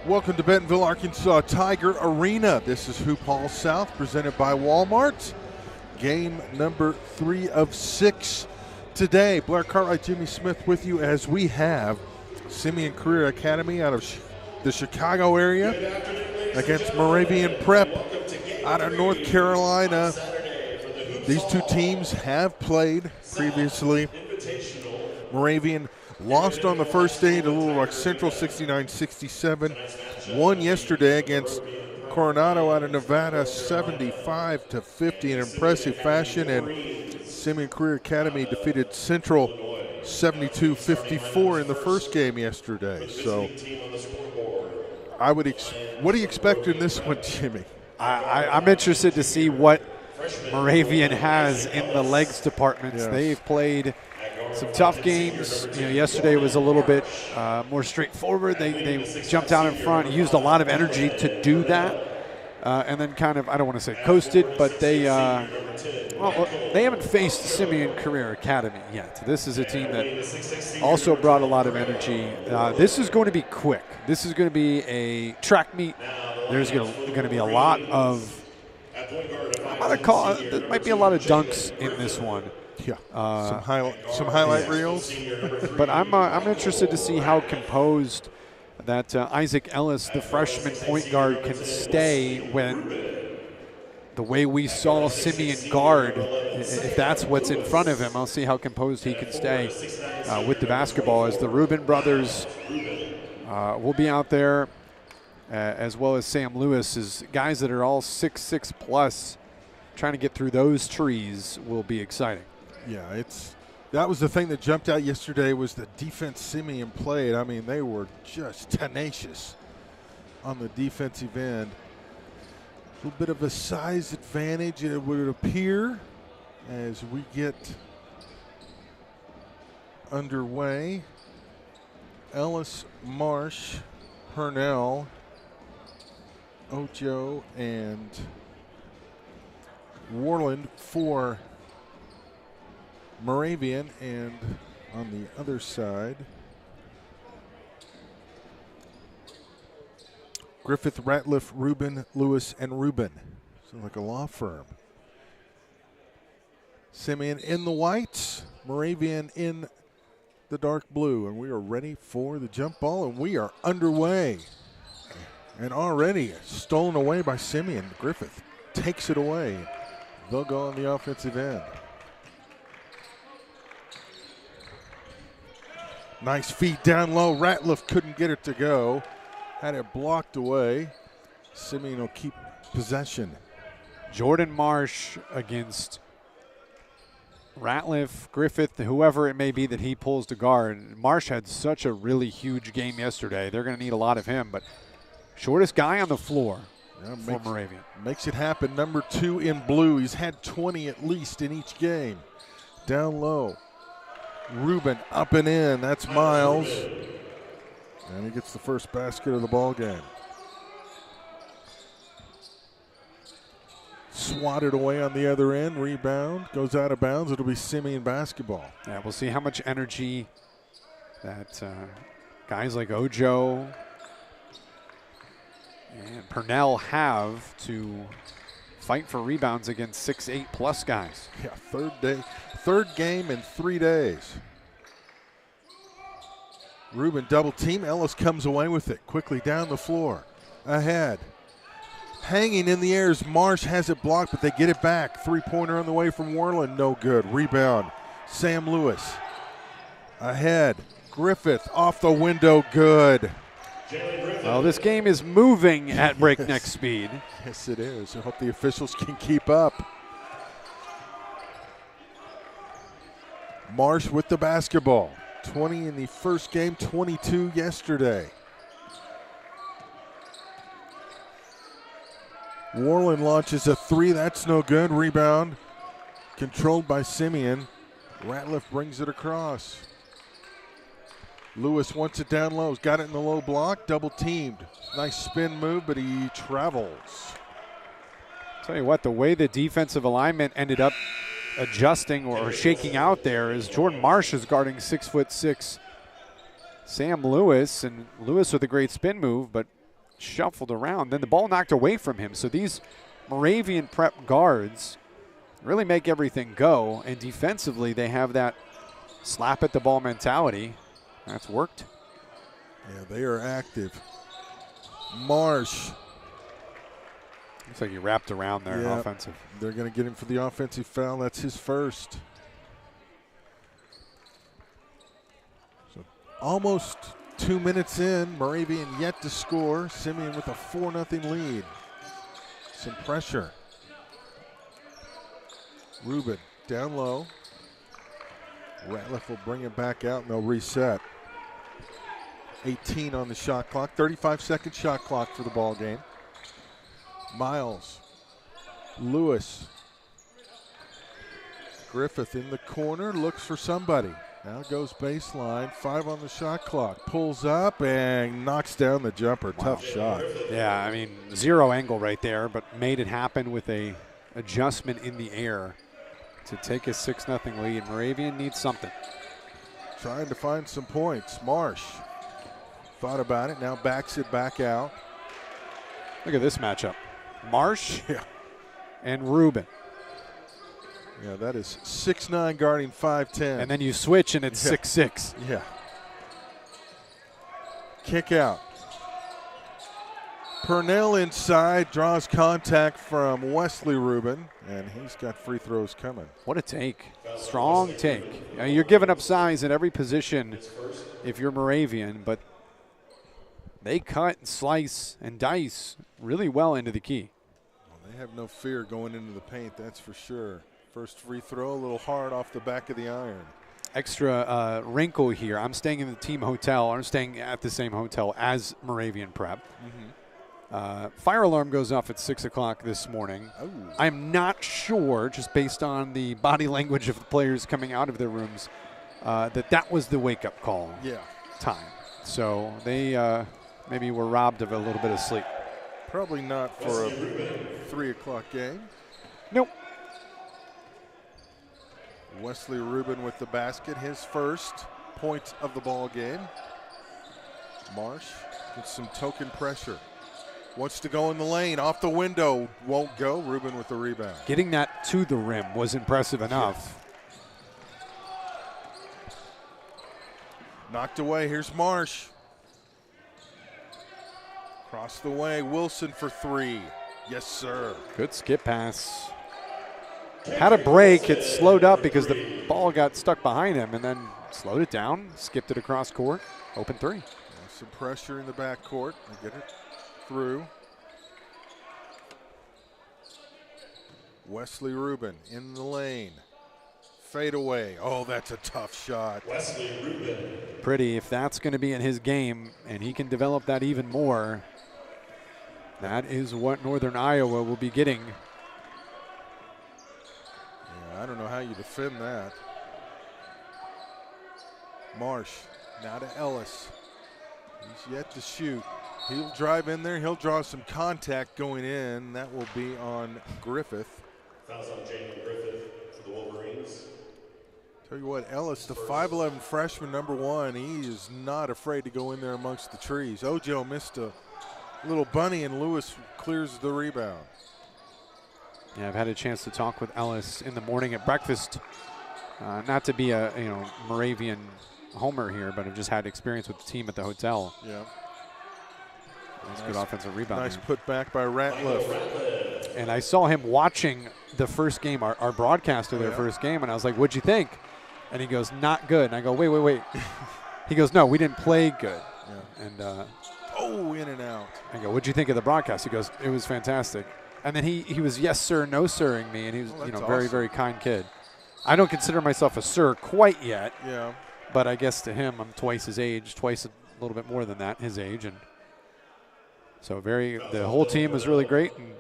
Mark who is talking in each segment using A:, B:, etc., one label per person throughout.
A: Welcome to Bentonville, Arkansas Tiger Arena. This is Hoophall South, presented by Walmart. Game number 3 of 6 today. Blair Cartwright, Jimmy Smith with you as we have Simeon Career Academy out of the Chicago area against Moravian Prep out of North Carolina. These two teams have played previously. Moravian lost on the first day to Little Rock Central 69-67. Won yesterday against Coronado out of Nevada 75-50 in impressive fashion. And Simeon Career Academy defeated Central 72-54 in the first game yesterday. So what do you expect in this one, Jimmy?
B: I'm interested to see what Moravian has in the legs departments.
A: Yes.
B: They've played some tough games. Yesterday was a little bit more straightforward. They jumped out in front, used a lot of energy to do that, and then kind of, I don't want to say coasted, but they haven't faced Simeon Career Academy yet. This is a team that also brought a lot of energy. This is going to be quick. This is going to be a track meet. There's going to be a lot of, there might be a lot of dunks in this one.
A: Yeah, some highlight reels.
B: But I'm interested to see how composed that Isaac Ellis, the freshman point guard, can stay when the way we saw Simeon guard, if that's what's in front of him, I'll see how composed he can stay with the basketball, as the Rubin brothers will be out there, as well as Sam Lewis, is guys that are all 6'6 plus. Trying to get through those trees will be exciting.
A: Yeah, that was the thing that jumped out yesterday, was the defense Simeon played. I mean, they were just tenacious on the defensive end. A little bit of a size advantage, it would appear, as we get underway. Ellis, Marsh, Purnell, Ojo, and Warland for Moravian, and on the other side, Griffith, Ratliff, Rubin, Lewis, and Rubin. Sounds like a law firm. Simeon in the whites, Moravian in the dark blue, and we are ready for the jump ball, and we are underway. And already stolen away by Simeon. Griffith takes it away. They'll go on the offensive end. Nice feed down low. Ratliff couldn't get it to go. Had it blocked away. Simeon will keep possession.
B: Jordan Marsh against Ratliff, Griffith, whoever it may be that he pulls to guard. Marsh had such a really huge game yesterday. They're going to need a lot of him, but shortest guy on the floor for Moravian.
A: Makes it happen. Number 2 in blue. He's had 20 at least in each game. Down low. Rubin up and in. That's Miles. And he gets the first basket of the ball game. Swatted away on the other end. Rebound. Goes out of bounds. It'll be Simeon basketball.
B: Yeah, we'll see how much energy that guys like Ojo and Purnell have to fight for rebounds against 6'8 plus guys.
A: Yeah, third game in 3 days. Rubin double team. Ellis comes away with it quickly down the floor. Ahead. Hanging in the air is Marsh, has it blocked, but they get it back. Three-pointer on the way from Warland. No good. Rebound. Sam Lewis. Ahead. Griffith off the window. Good.
B: Well, this game is moving at breakneck speed.
A: Yes, it is. I hope the officials can keep up. Marsh with the basketball. 20 in the first game, 22 yesterday. Warland launches a 3. That's no good. Rebound controlled by Simeon. Ratliff brings it across. Lewis wants it down low. He's got it in the low block. Double teamed. Nice spin move, but he travels.
B: Tell you what, the way the defensive alignment ended up adjusting or shaking out there is Jordan Marsh is guarding 6'6" Sam Lewis, and Lewis with a great spin move, but shuffled around. Then the ball knocked away from him. So these Moravian prep guards really make everything go. And defensively, they have that slap at the ball mentality. That's worked.
A: Yeah, they are active. Marsh.
B: Looks like he wrapped around there, offensive.
A: They're going to get him for the offensive foul. That's his first. So almost 2 minutes in, Moravian yet to score. Simeon with a 4-0 lead. Some pressure. Rubin down low. Ratliff will bring it back out and they'll reset. 18 on the shot clock, 35-second shot clock for the ball game. Miles, Lewis, Griffith in the corner, looks for somebody. Now goes baseline, 5 on the shot clock. Pulls up and knocks down the jumper. Wow. Tough shot.
B: Yeah, I mean, 0 angle right there, but made it happen with a adjustment in the air to take a 6-0 lead. Moravian needs something.
A: Trying to find some points. Marsh thought about it, now backs it back out.
B: Look at this matchup. Marsh and Rubin.
A: Yeah, that is 6'9" guarding 5'10".
B: And then you switch and it's 6'6".
A: Yeah. Kick out. Purnell inside, draws contact from Wesley Rubin, and he's got free throws coming.
B: What a take. Strong take. You're giving up size at every position if you're Moravian, but they cut and slice and dice really well into the key.
A: Well, they have no fear going into the paint, that's for sure. First free throw, a little hard off the back of the iron.
B: Extra wrinkle here. I'm staying in the team hotel. I'm staying at the same hotel as Moravian Prep. Fire alarm goes off at 6 o'clock this morning. I'm not sure, just based on the body language of the players coming out of their rooms, that was the wake-up call time. So they maybe were robbed of a little bit of sleep.
A: Probably not for a 3 o'clock game.
B: Nope.
A: Wesley Rubin with the basket, his first point of the ball game. Marsh gets some token pressure. Wants to go in the lane, off the window, won't go. Rubin with the rebound.
B: Getting that to the rim was impressive enough.
A: Knocked away, here's Marsh. Across the way, Wilson for 3. Yes, sir.
B: Good skip pass. Had a break, it slowed up because the ball got stuck behind him and then slowed it down, skipped it across court, open 3.
A: Some pressure in the backcourt, they get it through. Wesley Rubin in the lane. Fade away. Oh, that's a tough shot.
C: Wesley Rubin.
B: Pretty, if that's going to be in his game and he can develop that even more, that is what Northern Iowa will be getting.
A: Yeah, I don't know how you defend that. Marsh now to Ellis. He's yet to shoot. He'll drive in there. He'll draw some contact going in. That will be on Griffith.
C: Fouls on Jacob Griffith for the Wolverines.
A: Tell you what, Ellis, the 5'11 freshman, #1, he is not afraid to go in there amongst the trees. Ojo missed a little bunny, and Lewis clears the rebound.
B: Yeah, I've had a chance to talk with Ellis in the morning at breakfast. Not to be a Moravian homer here, but I've just had experience with the team at the hotel.
A: Yeah.
B: Nice, good offensive rebound.
A: Nice put back by Ratliff.
B: And I saw him watching the first game, our broadcast of their first game, and I was like, what'd you think? And he goes, not good. And I go, wait. He goes, no, we didn't play good.
A: Yeah.
B: And
A: in and out.
B: I go, what'd you think of the broadcast? He goes, it was fantastic. And then he was yes sir, no sirring me, and he was very, very kind kid. I don't consider myself a sir quite yet.
A: Yeah.
B: But I guess to him, I'm twice his age, twice a little bit more than that, his age, and so the whole team was really great. And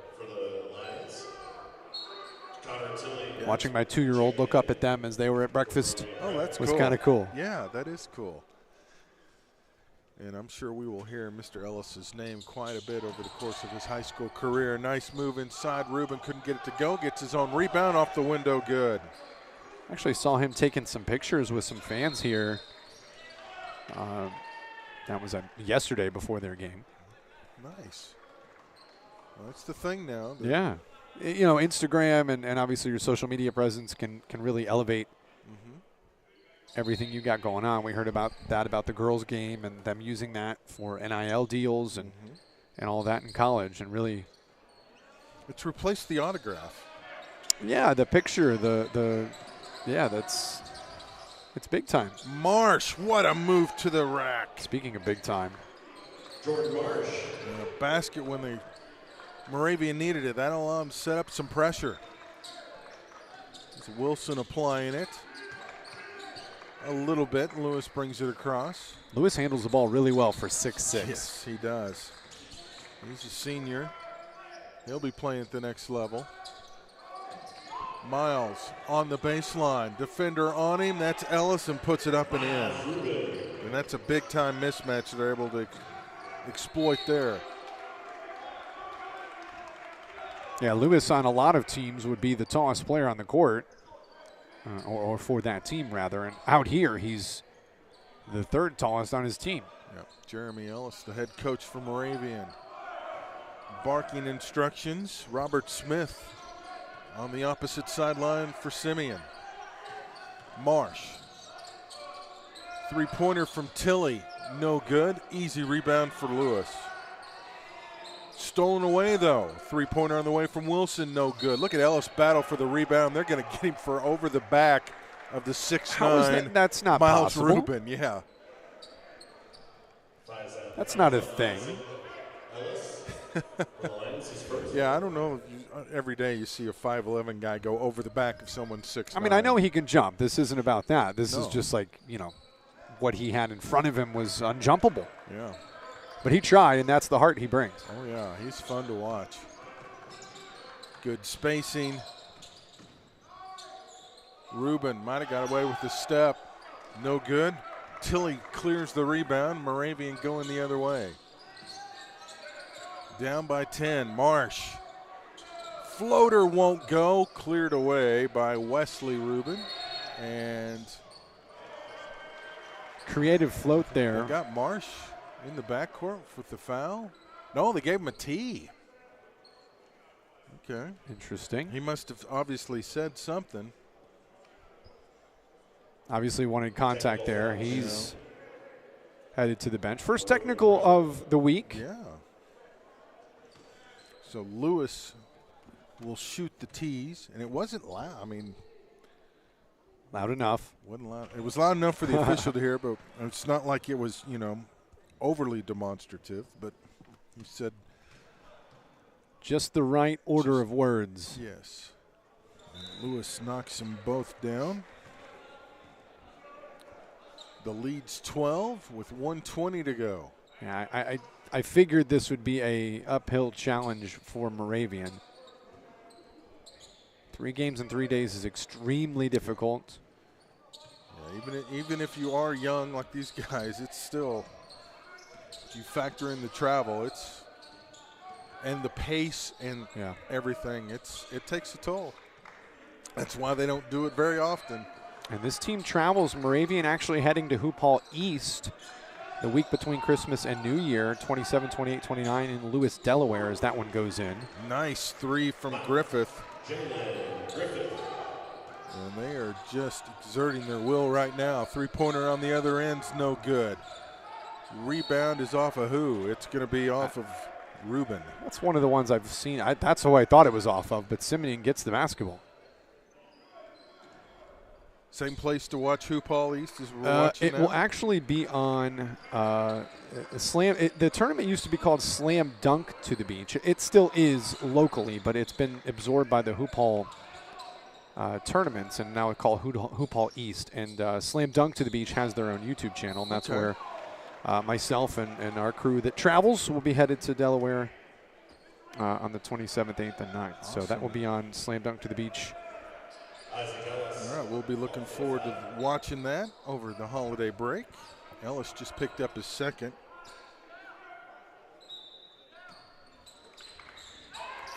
B: watching my 2-year-old look up at them as they were at breakfast was kind of cool.
A: Yeah, that is cool. And I'm sure we will hear Mr. Ellis's name quite a bit over the course of his high school career. Nice move inside. Rubin couldn't get it to go. Gets his own rebound off the window. Good.
B: Actually saw him taking some pictures with some fans here. That was yesterday before their game.
A: Nice. Well, that's the thing now.
B: Yeah. You know, Instagram and obviously your social media presence can really elevate everything you got going on. We heard about the girls' game and them using that for NIL deals and all that in college, and really.
A: It's replaced the autograph.
B: Yeah, the picture, it's big time.
A: Marsh, what a move to the rack.
B: Speaking of big time.
C: Jordan Marsh.
A: And a basket when the Moravian needed it. That'll allow him to set up some pressure. It's Wilson applying it a little bit. Lewis brings it across.
B: Lewis handles the ball really well for 6'6".
A: Yes, he does. He's a senior. He'll be playing at the next level. Miles on the baseline. Defender on him. That's Ellis, and puts it up and in. And that's a big-time mismatch they're able to exploit there.
B: Yeah, Lewis on a lot of teams would be the tallest player on the court, or for that team, rather. And out here, he's the third tallest on his team.
A: Yep. Jeremy Ellis, the head coach for Moravian. Barking instructions. Robert Smith on the opposite sideline for Simeon. Marsh. Three-pointer from Tilley. No good. Easy rebound for Lewis. Stolen away, though. Three-pointer on the way from Wilson. No good. Look at Ellis battle for the rebound. They're going to get him for over the back of the 6'9".
B: That's not
A: Miles
B: possible.
A: Rubin. Yeah.
B: That's not a thing.
A: Yeah, I don't know. Every day you see a 5'11" guy go over the back of someone 6'9".
B: I mean, I know he can jump. This isn't about that. This
A: No.
B: is just like, you know, what he had in front of him was unjumpable.
A: Yeah.
B: But he tried, and that's the heart he brings.
A: Oh, yeah. He's fun to watch. Good spacing. Rubin might have got away with the step. No good. Tilley clears the rebound. Moravian going the other way. Down by 10. Marsh. Floater won't go. Cleared away by Wesley Rubin. And
B: Creative float there.
A: they got Marsh in the backcourt with the foul. No, they gave him a tee. Okay.
B: Interesting.
A: He must have obviously said something.
B: Obviously wanted contact there. He's headed to the bench. First technical of the week.
A: Yeah. So Lewis will shoot the tees, and it wasn't loud. I mean,
B: Loud enough.
A: wasn't loud. It was loud enough for the official to hear, but it's not like it was, you know, overly demonstrative. But he said
B: Just the right order of words.
A: yes. And Lewis knocks them both down. The lead's 12 with 1:20 to go.
B: Yeah, I figured this would be a uphill challenge for Moravian. 3 games in 3 days is extremely difficult.
A: Yeah, even if you are young like these guys, it's still, if you factor in the travel, and the pace and everything, it takes a toll. That's why they don't do it very often.
B: And this team travels. Moravian actually heading to Hoophall East the week between Christmas and New Year, 27, 28, 29 in Lewis, Delaware, as that one goes in.
A: Nice three from Griffith. And they are just exerting their will right now. Three-pointer on the other end's no good. Rebound is off of who? It's going to be off of Rubin.
B: That's one of the ones I've seen. That's who I thought it was off of, but Simeon gets the basketball.
A: Same place to watch Hoophall East as we're watching
B: It
A: now?
B: will actually be on Slam. The tournament used to be called Slam Dunk to the Beach. It still is locally, but it's been absorbed by the Hoophall tournaments, and now it's called Hoophall East. And Slam Dunk to the Beach has their own YouTube channel, and that's where myself and our crew that travels will be headed to Delaware on the 27th, 8th, and 9th.
A: Awesome.
B: So that will be on Slam Dunk to the Beach.
A: All right, we'll be looking forward to watching that over the holiday break. Ellis just picked up his second.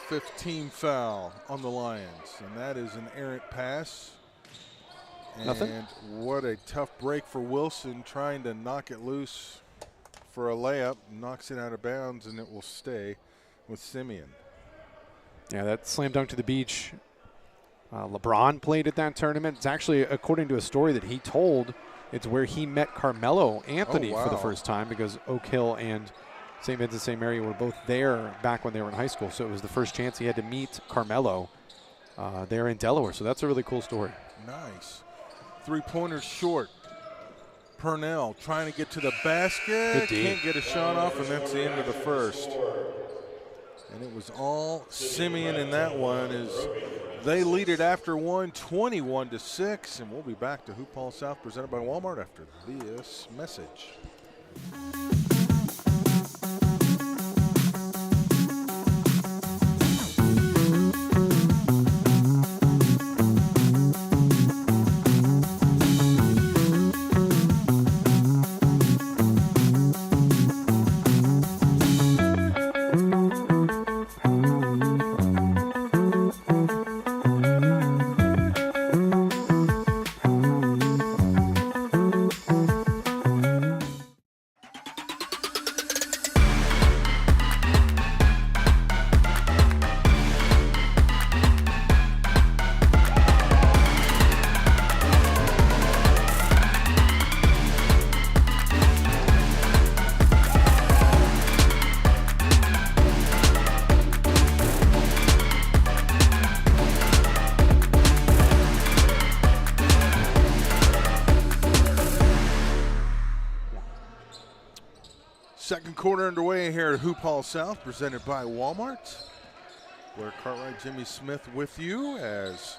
A: 15 foul on the Lions, and that is an errant pass. And
B: Nothing.
A: what a tough break for Wilson, trying to knock it loose for a layup, knocks it out of bounds, and it will stay with Simeon.
B: Yeah, that slam dunk to the beach. LeBron played at that tournament. It's actually, according to a story that he told, it's where he met Carmelo Anthony for the first time, because Oak Hill and St. Vincent St. Mary were both there back when they were in high school. So it was the first chance he had to meet Carmelo there in Delaware. So that's a really cool story.
A: Nice. Three-pointers short. Purnell trying to get to the basket. Can't get a shot off, and that's the end of the first. And it was all Simeon in that one as they lead it after one, 21-6. And we'll be back to Hoophall South presented by Walmart after this message. Second quarter underway here at Hoophall South, presented by Walmart. Blair Cartwright, Jimmy Smith with you as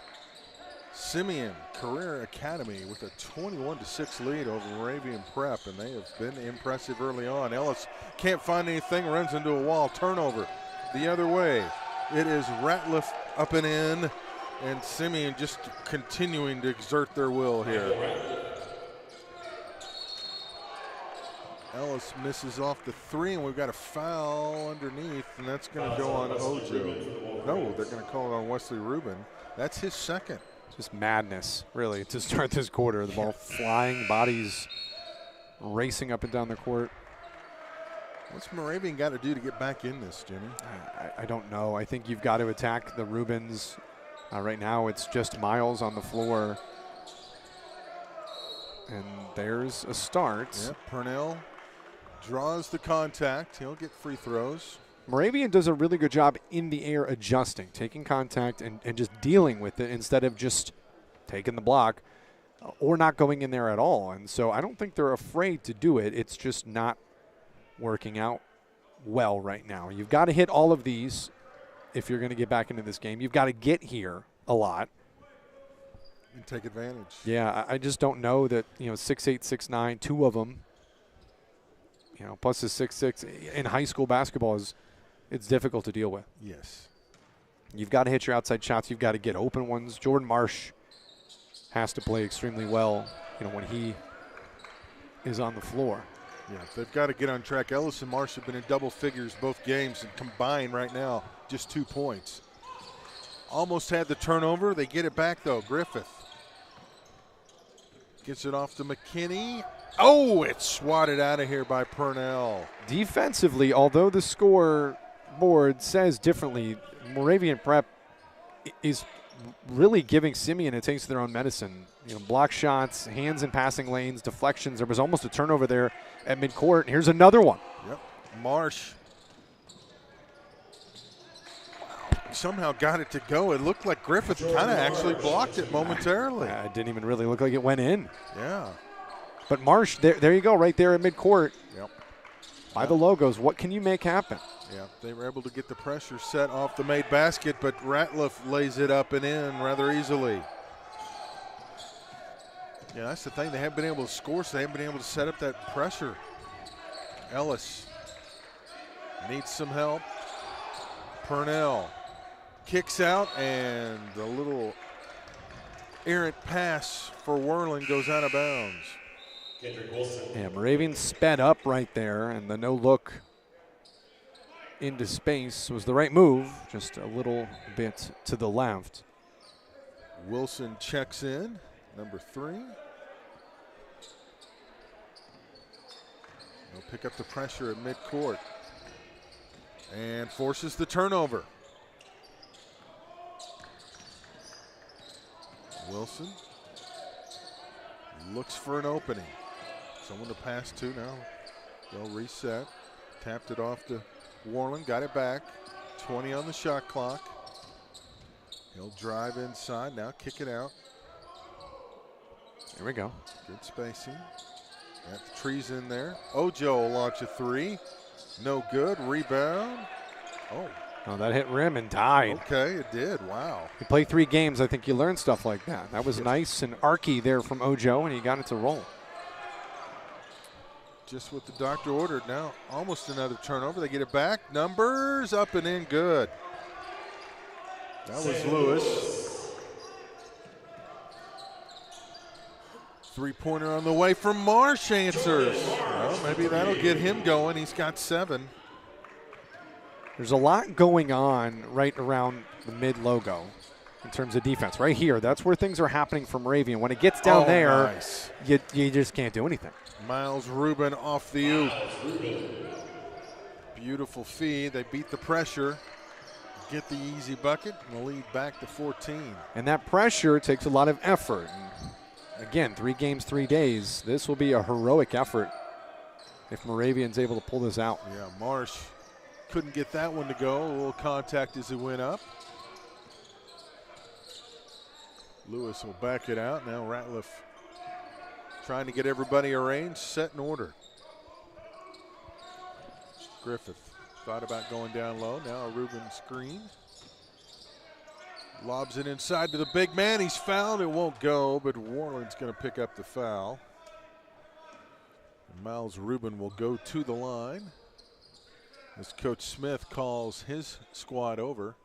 A: Simeon Career Academy with a 21-6 lead over Moravian Prep, and they have been impressive early on. Ellis can't find anything, runs into a wall, turnover the other way. It is Ratliff up and in, and Simeon just continuing to exert their will here. Ellis misses off the three, and we've got a foul underneath, and that's going to go on Ojo. No, they're going to call it on Wesley Rubin. That's his second.
B: Just madness, really, to start this quarter. The ball flying, bodies racing up and down the court.
A: What's Moravian got to do to get back in this, Jimmy?
B: I don't know. I think you've got to attack the Rubins. Right now it's just Miles on the floor. And there's a start.
A: Yep, Purnell draws the contact. He'll get free throws.
B: Moravian does a really good job in the air adjusting, taking contact and just dealing with it instead of just taking the block or not going in there at all. And so I don't think they're afraid to do it. It's just not working out well right now. You've got to hit all of these if you're going to get back into this game. You've got to get here a lot.
A: And take advantage.
B: Yeah, I just don't know that, 6'8", 6'9", two of them, plus the 6'6", in high school basketball it's difficult to deal with.
A: Yes.
B: You've got to hit your outside shots. You've got to get open ones. Jordan Marsh has to play extremely well, when he is on the floor.
A: Yeah, they've got to get on track. Ellis and Marsh have been in double figures both games, and combined right now, just 2 points. Almost had the turnover. They get it back, though. Griffith gets it off to McKinney. Oh, it's swatted out of here by Purnell.
B: Defensively, although the scoreboard says differently, Moravian Prep is really giving Simeon a taste of their own medicine. Block shots, hands in passing lanes, deflections. There was almost a turnover there at midcourt. And here's another one.
A: Yep, Marsh. Somehow got it to go. It looked like Griffith kind of actually blocked it momentarily.
B: It didn't even really look like it went in.
A: Yeah.
B: But Marsh, there you go, right there at midcourt.
A: Yep.
B: By the logos, what can you make happen?
A: Yeah, they were able to get the pressure set off the made basket, but Ratliff lays it up and in rather easily. Yeah, that's the thing. They haven't been able to score, so they haven't been able to set up that pressure. Ellis needs some help. Purnell kicks out, and the little errant pass for Whirling goes out of bounds.
B: Yeah, Moravian sped up right there, and the no-look into space was the right move, just a little bit to the left.
A: Wilson checks in, number 3. He'll pick up the pressure at midcourt and forces the turnover. Wilson looks for an opening. Someone to pass to now. They'll reset. Tapped it off to Warland, got it back. 20 on the shot clock. He'll drive inside, now kick it out.
B: Here we go.
A: Good spacing. Got the trees in there. Ojo will launch a three. No good. Rebound.
B: Oh, that hit rim and died.
A: Okay, it did. Wow.
B: You play 3 games, I think you learn stuff like that. That was nice and archy there from Ojo, and he got it to roll.
A: Just what the doctor ordered now. Almost another turnover. They get it back. Numbers up and in good. That was Lewis. Three-pointer on the way from Marsh answers. Well, maybe that'll get him going. He's got 7.
B: There's a lot going on right around the mid-logo in terms of defense. Right here, that's where things are happening for Moravian. When it gets down there,
A: nice.
B: you just can't do anything.
A: Miles Rubin off the oop. Beautiful feed. They beat the pressure, get the easy bucket, and the lead back to 14.
B: And that pressure takes a lot of effort. And again, 3 games, 3 days. This will be a heroic effort if Moravian's able to pull this out.
A: Yeah, Marsh couldn't get that one to go. A little contact as he went up. Lewis will back it out. Now Ratliff trying to get everybody arranged, set in order. Griffith thought about going down low. Now a Rubin screen. Lobs it inside to the big man. He's fouled. It won't go, but Warland's going to pick up the foul. And Miles Rubin will go to the line as Coach Smith calls his squad over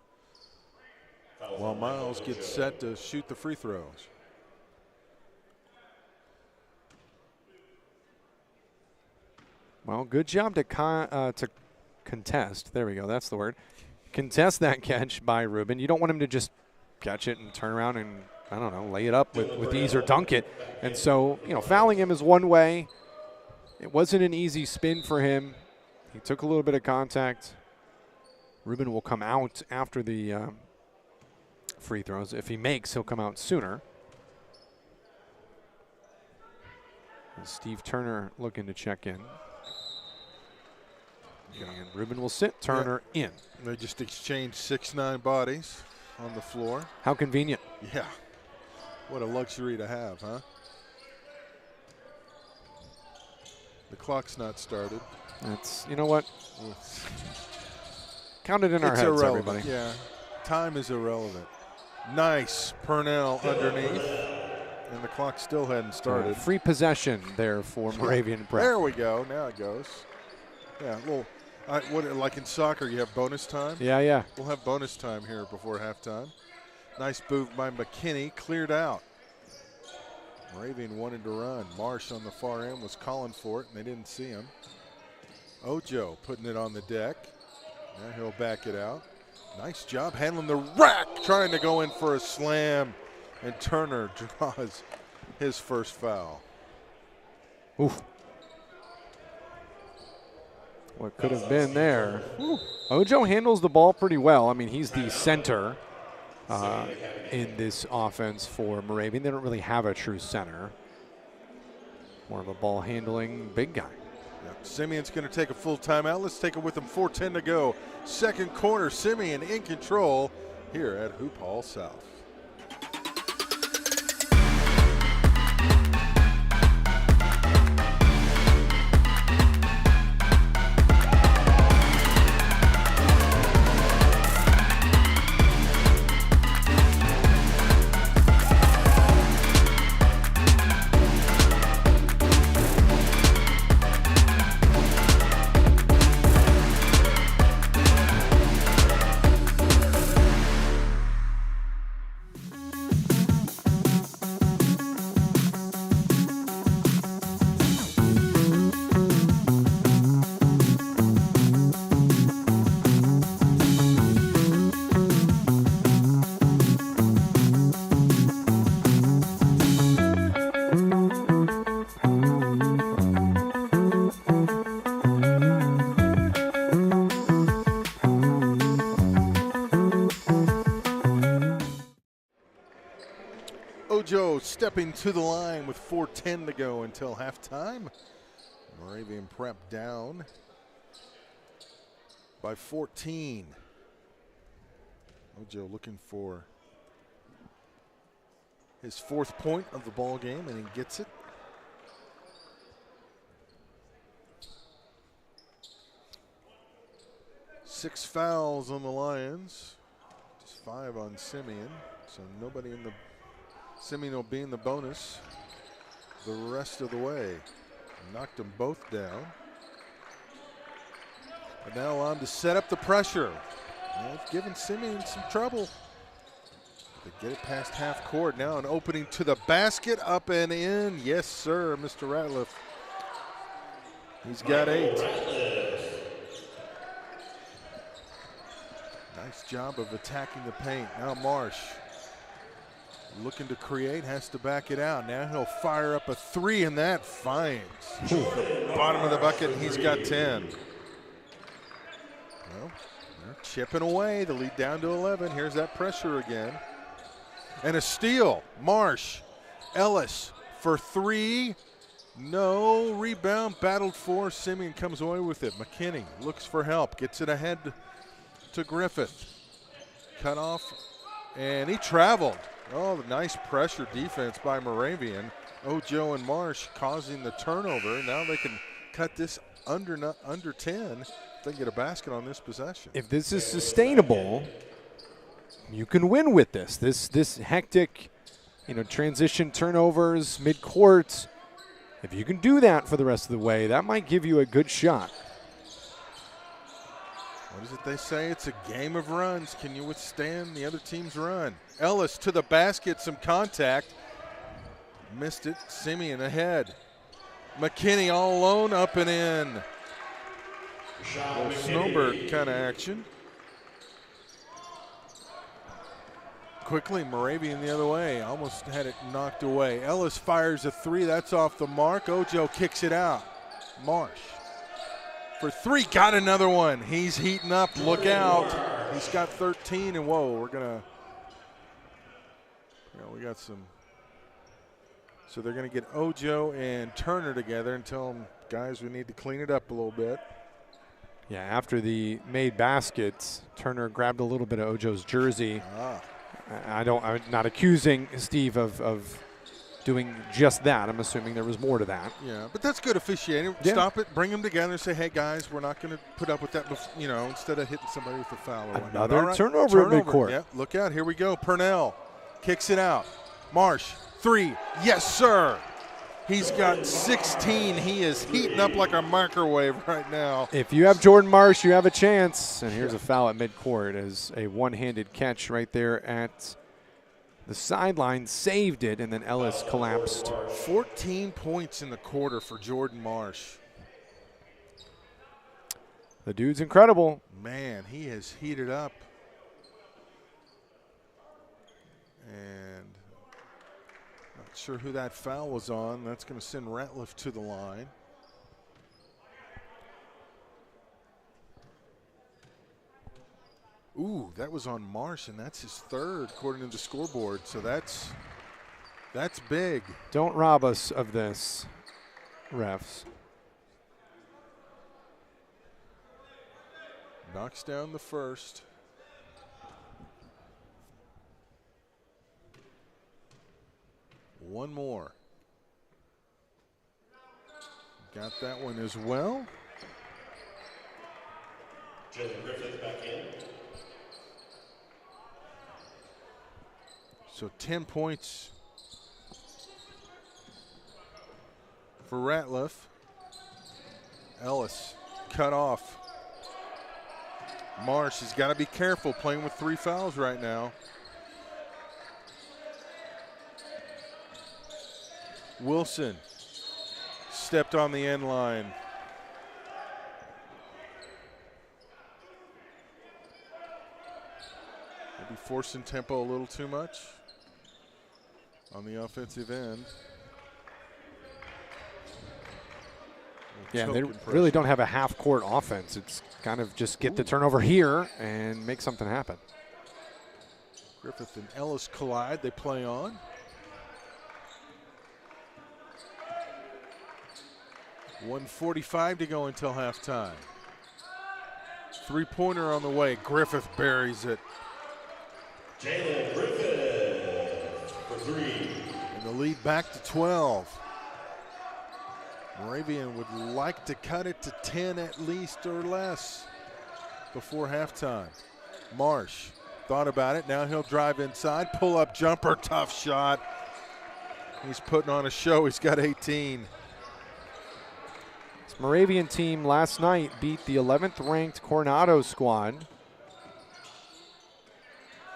A: while Miles gets set to shoot the free throws.
B: Well, good job to contest. There we go. That's the word. Contest that catch by Rubin. You don't want him to just catch it and turn around and, I don't know, lay it up with ease or dunk it. And so, fouling him is one way. It wasn't an easy spin for him. He took a little bit of contact. Rubin will come out after the free throws. If he makes, he'll come out sooner. And Steve Turner looking to check in. And Rubin will sit, Turner in.
A: They just exchanged 6'9" bodies on the floor.
B: How convenient.
A: Yeah. What a luxury to have, huh? The clock's not started.
B: That's, you know what? Count it in our heads,
A: irrelevant.
B: everybody.
A: Yeah. Time is irrelevant. Nice. Purnell underneath. And the clock still hadn't started.
B: Free possession there for Moravian Prep.
A: There we go. Now it goes. Yeah, well, like in soccer, you have bonus time?
B: Yeah.
A: We'll have bonus time here before halftime. Nice move by McKinney. Cleared out. Moravian wanted to run. Marsh on the far end was calling for it, and they didn't see him. Ojo putting it on the deck. Now he'll back it out. Nice job handling the rack, trying to go in for a slam. And Turner draws his first foul.
B: Oof. What could have been there. Ojo handles the ball pretty well. I mean, he's the center in this offense for Moravian. They don't really have a true center. More of a ball handling big guy.
A: Yeah. Simeon's going to take a full timeout. Let's take it with him. 4:10 to go. Second quarter, Simeon in control here at Hoophall South. Ojo stepping to the line with 4:10 to go until halftime. Moravian Prep down by 14. Ojo looking for his 4th point of the ball game, and he gets it. Six fouls on the Lions, just 5 on Simeon. So nobody in the, Simeon will be in the bonus the rest of the way. Knocked them both down. But now on to set up the pressure. Well, it's giving Simeon some trouble. They get it past half court. Now an opening to the basket, up and in. Yes, sir, Mr. Ratliff. He's got 8. Nice job of attacking the paint. Now Marsh looking to create, has to back it out. Now he'll fire up a 3, and that finds the bottom of the bucket, and he's got 10. Well, they're chipping away. The lead down to 11. Here's that pressure again. And a steal. Marsh, Ellis for 3. No. Rebound battled for. Simeon comes away with it. McKinney looks for help. Gets it ahead to Griffith. Cut off. And he traveled. Oh, the nice pressure defense by Moravian. Ojo and Marsh causing the turnover. Now they can cut this under 10. They get a basket on this possession.
B: If this is sustainable, you can win with this. This hectic, transition turnovers, midcourt. If you can do that for the rest of the way, that might give you a good shot.
A: What is it they say? It's a game of runs. Can you withstand the other team's run? Ellis to the basket, some contact. Missed it. Simeon ahead. McKinney all alone, up and in. A little snowbird kind of action. Quickly, Moravian the other way. Almost had it knocked away. Ellis fires a 3. That's off the mark. Ojo kicks it out. Marsh for 3. Got another one. He's heating up. Look out. He's got 13. And whoa, we're going to. We got some. So they're going to get Ojo and Turner together and tell them, guys, we need to clean it up a little bit.
B: Yeah, after the made baskets, Turner grabbed a little bit of Ojo's jersey. I'm not accusing Steve of doing just that. I'm assuming there was more to that.
A: Yeah, but that's good officiating. Yeah. Stop it, bring them together and say, hey, guys, we're not going to put up with that, instead of hitting somebody with a foul or whatnot.
B: Another turnover at midcourt.
A: Yeah, look out. Here we go. Purnell kicks it out. Marsh, 3. Yes, sir. He's got 16. He is heating up like a microwave right now.
B: If you have Jordan Marsh, you have a chance. And here's a foul at midcourt as a one-handed catch right there at the sideline. Saved it, and then Ellis collapsed.
A: 14 points in the quarter for Jordan Marsh.
B: The dude's incredible.
A: Man, he has heated up. And not sure who that foul was on. That's going to send Ratliff to the line. Ooh, that was on Marsh, and that's his 3rd according to the scoreboard. So that's big.
B: Don't rob us of this, refs.
A: Knocks down the first. One more. Got that one as well.
C: Griffith back in.
A: So 10 points for Ratliff. Ellis cut off. Marsh has got to be careful playing with 3 fouls right now. Wilson stepped on the end line. Maybe forcing tempo a little too much on the offensive end.
B: Yeah, they really don't have a half-court offense. It's kind of just get the turnover here and make something happen.
A: Griffith and Ellis collide. They play on. 1:45 to go until halftime. Three-pointer on the way. Griffith buries it.
C: Jalen Griffith for three.
A: And the lead back to 12. Moravian would like to cut it to 10 at least or less before halftime. Marsh thought about it. Now he'll drive inside. Pull-up jumper. Tough shot. He's putting on a show. He's got 18.
B: This Moravian team last night beat the 11th ranked Coronado squad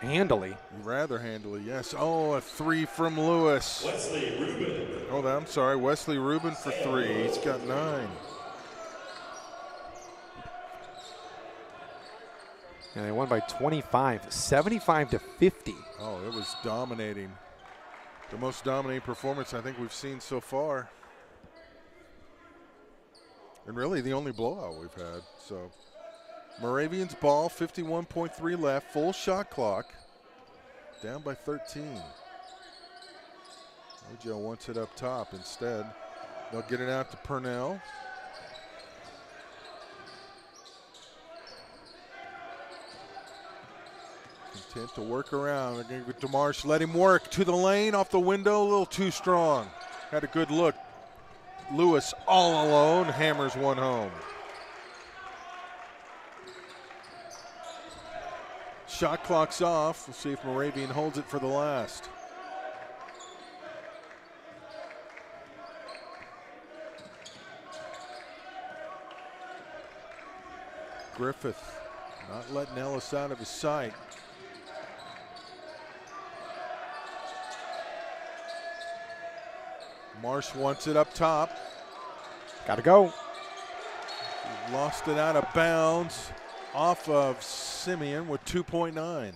B: handily.
A: Rather handily, yes. Oh, a three from Lewis.
C: Wesley Rubin.
A: Oh, I'm sorry. Wesley Rubin for three. He's got 9.
B: And they won by 25, 75-50.
A: Oh, it was dominating. The most dominating performance I think we've seen so far. And really the only blowout we've had. So Moravian's ball, 51.3 left, full shot clock. Down by 13. Ojo wants it up top instead. They'll get it out to Purnell. Content to work around. They're going to get to Marsh. Let him work to the lane, off the window, a little too strong. Had a good look. Lewis all alone, hammers one home. Shot clock's off. We'll see if Moravian holds it for the last. Griffith not letting Ellis out of his sight. Marsh wants it up top.
B: Got to go.
A: Lost it out of bounds off of Simeon with 2.9.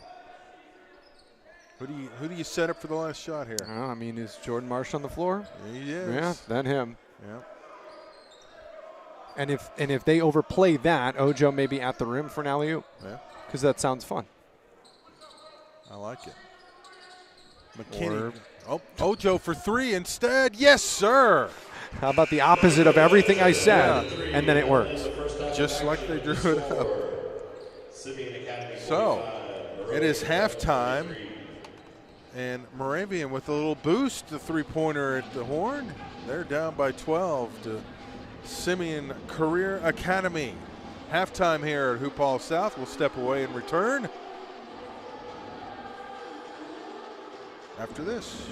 A: Who do you set up for the last shot here?
B: I mean, is Jordan Marsh on the floor?
A: He is.
B: Yeah, then him.
A: Yeah.
B: And if they overplay that, Ojo may be at the rim for an alley-oop.
A: Yeah.
B: Because that sounds fun.
A: I like it. McKinney. Oh, Ojo for three instead. Yes, sir.
B: How about the opposite of everything I said, and then it works.
A: Just like they drew it up. So, it is halftime, and Moravian with a little boost, the three-pointer at the horn. They're down by 12 to Simeon Career Academy. Halftime here at Hoophall South. We'll step away and return after this.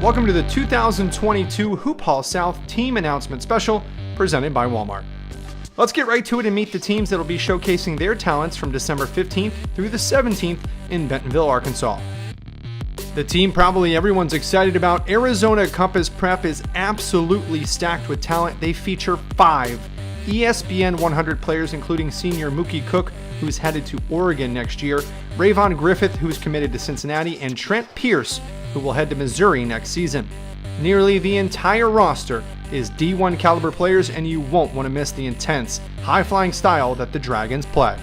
D: Welcome to the 2022 Hoophall South Team Announcement Special presented by Walmart. Let's get right to it and meet the teams that will be showcasing their talents from December 15th through the 17th in Bentonville, Arkansas. The team probably everyone's excited about, Arizona Compass Prep, is absolutely stacked with talent. They feature 5 ESPN 100 players, including senior Mookie Cook, who's headed to Oregon next year, Rayvon Griffith, who's committed to Cincinnati, and Trent Pierce, who will head to Missouri next season. Nearly the entire roster is D1 caliber players, and you won't want to miss the intense, high-flying style that the Dragons play.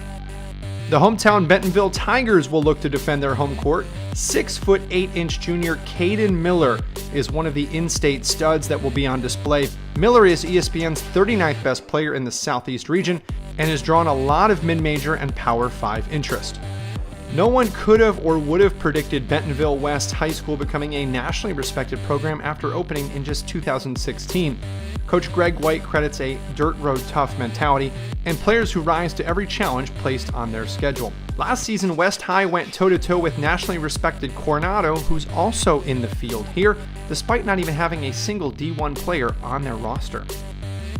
D: The hometown Bentonville Tigers will look to defend their home court. 6'8" junior Caden Miller is one of the in-state studs that will be on display. Miller is ESPN's 39th best player in the Southeast region and has drawn a lot of mid-major and Power 5 interest. No one could have or would have predicted Bentonville West High School becoming a nationally respected program after opening in just 2016. Coach Greg White credits a dirt road tough mentality and players who rise to every challenge placed on their schedule. Last season, West High went toe-to-toe with nationally respected Coronado, who's also in the field here, despite not even having a single D1 player on their roster.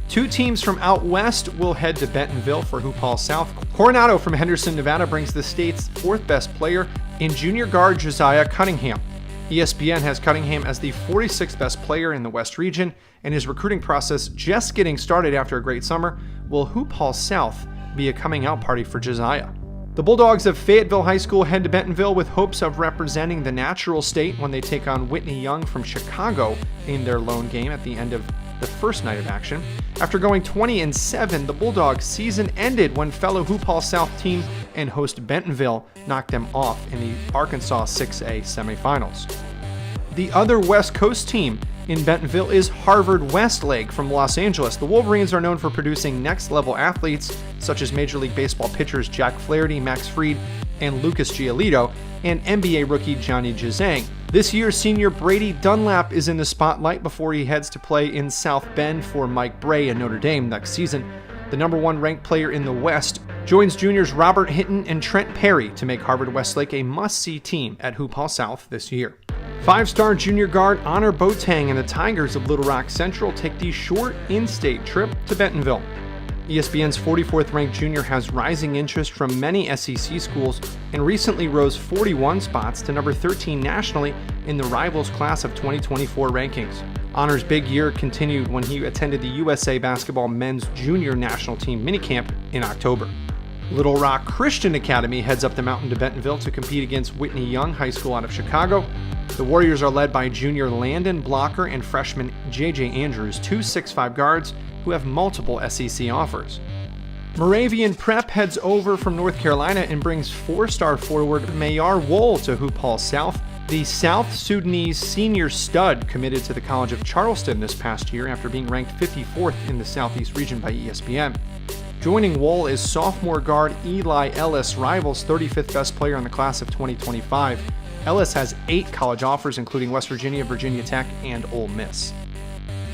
D: 2 teams from out west will head to Bentonville for Hoophall South. Coronado from Henderson, Nevada brings the state's 4th best player in junior guard Josiah Cunningham. ESPN has Cunningham as the 46th best player in the West region, and his recruiting process just getting started after a great summer. Will Hoophall South be a coming out party for Josiah? The Bulldogs of Fayetteville High School head to Bentonville with hopes of representing the natural state when they take on Whitney Young from Chicago in their lone game at the end of the first night of action. After going 20-7, the Bulldogs' season ended when fellow Hoophall South team and host Bentonville knocked them off in the Arkansas 6A semifinals. The other West Coast team In Bentonville is Harvard Westlake from Los Angeles. The Wolverines are known for producing next-level athletes such as Major League Baseball pitchers Jack Flaherty, Max Fried, and Lucas Giolito, and NBA rookie Johnny Juzang. This year, senior Brady Dunlap is in the spotlight before he heads to play in South Bend for Mike Bray and Notre Dame next season. The number 1 ranked player in the West joins juniors Robert Hinton and Trent Perry to make Harvard Westlake a must-see team at Hoophall South this year. 5-star junior guard Honor Boateng and the Tigers of Little Rock Central take the short in-state trip to Bentonville. ESPN's 44th ranked junior has rising interest from many SEC schools and recently rose 41 spots to number 13 nationally in the Rivals Class of 2024 rankings. Honor's big year continued when he attended the USA Basketball Men's Junior National Team minicamp in October. Little Rock Christian Academy heads up the mountain to Bentonville to compete against Whitney Young High School out of Chicago. The Warriors are led by junior Landon Blocker and freshman J.J. Andrews, 2 6'5" guards who have multiple SEC offers. Moravian Prep heads over from North Carolina and brings 4-star forward Mayar Wool to Hoophall South. The South Sudanese senior stud committed to the College of Charleston this past year after being ranked 54th in the Southeast region by ESPN. Joining Wool is sophomore guard Eli Ellis, Rivals' 35th best player in the class of 2025. Ellis has 8 college offers, including West Virginia, Virginia Tech, and Ole Miss.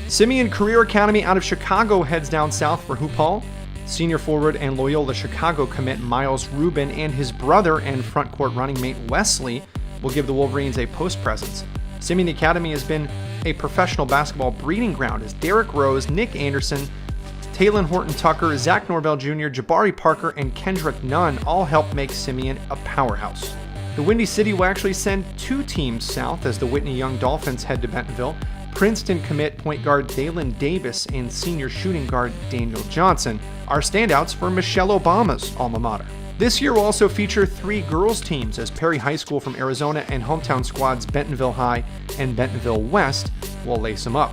D: Simeon Career Academy out of Chicago heads down south for Hoophall. Senior forward and Loyola Chicago commit Miles Rubin and his brother and front court running mate Wesley will give the Wolverines a post presence. Simeon Academy has been a professional basketball breeding ground as Derrick Rose, Nick Anderson, Talon Horton Tucker, Zach Norvell Jr., Jabari Parker, and Kendrick Nunn all help make Simeon a powerhouse. The Windy City will actually send 2 teams south as the Whitney Young Dolphins head to Bentonville. Princeton commit point guard Dalen Davis and senior shooting guard Daniel Johnson are standouts for Michelle Obama's alma mater. This year will also feature 3 girls teams as Perry High School from Arizona and hometown squads Bentonville High and Bentonville West will lace them up.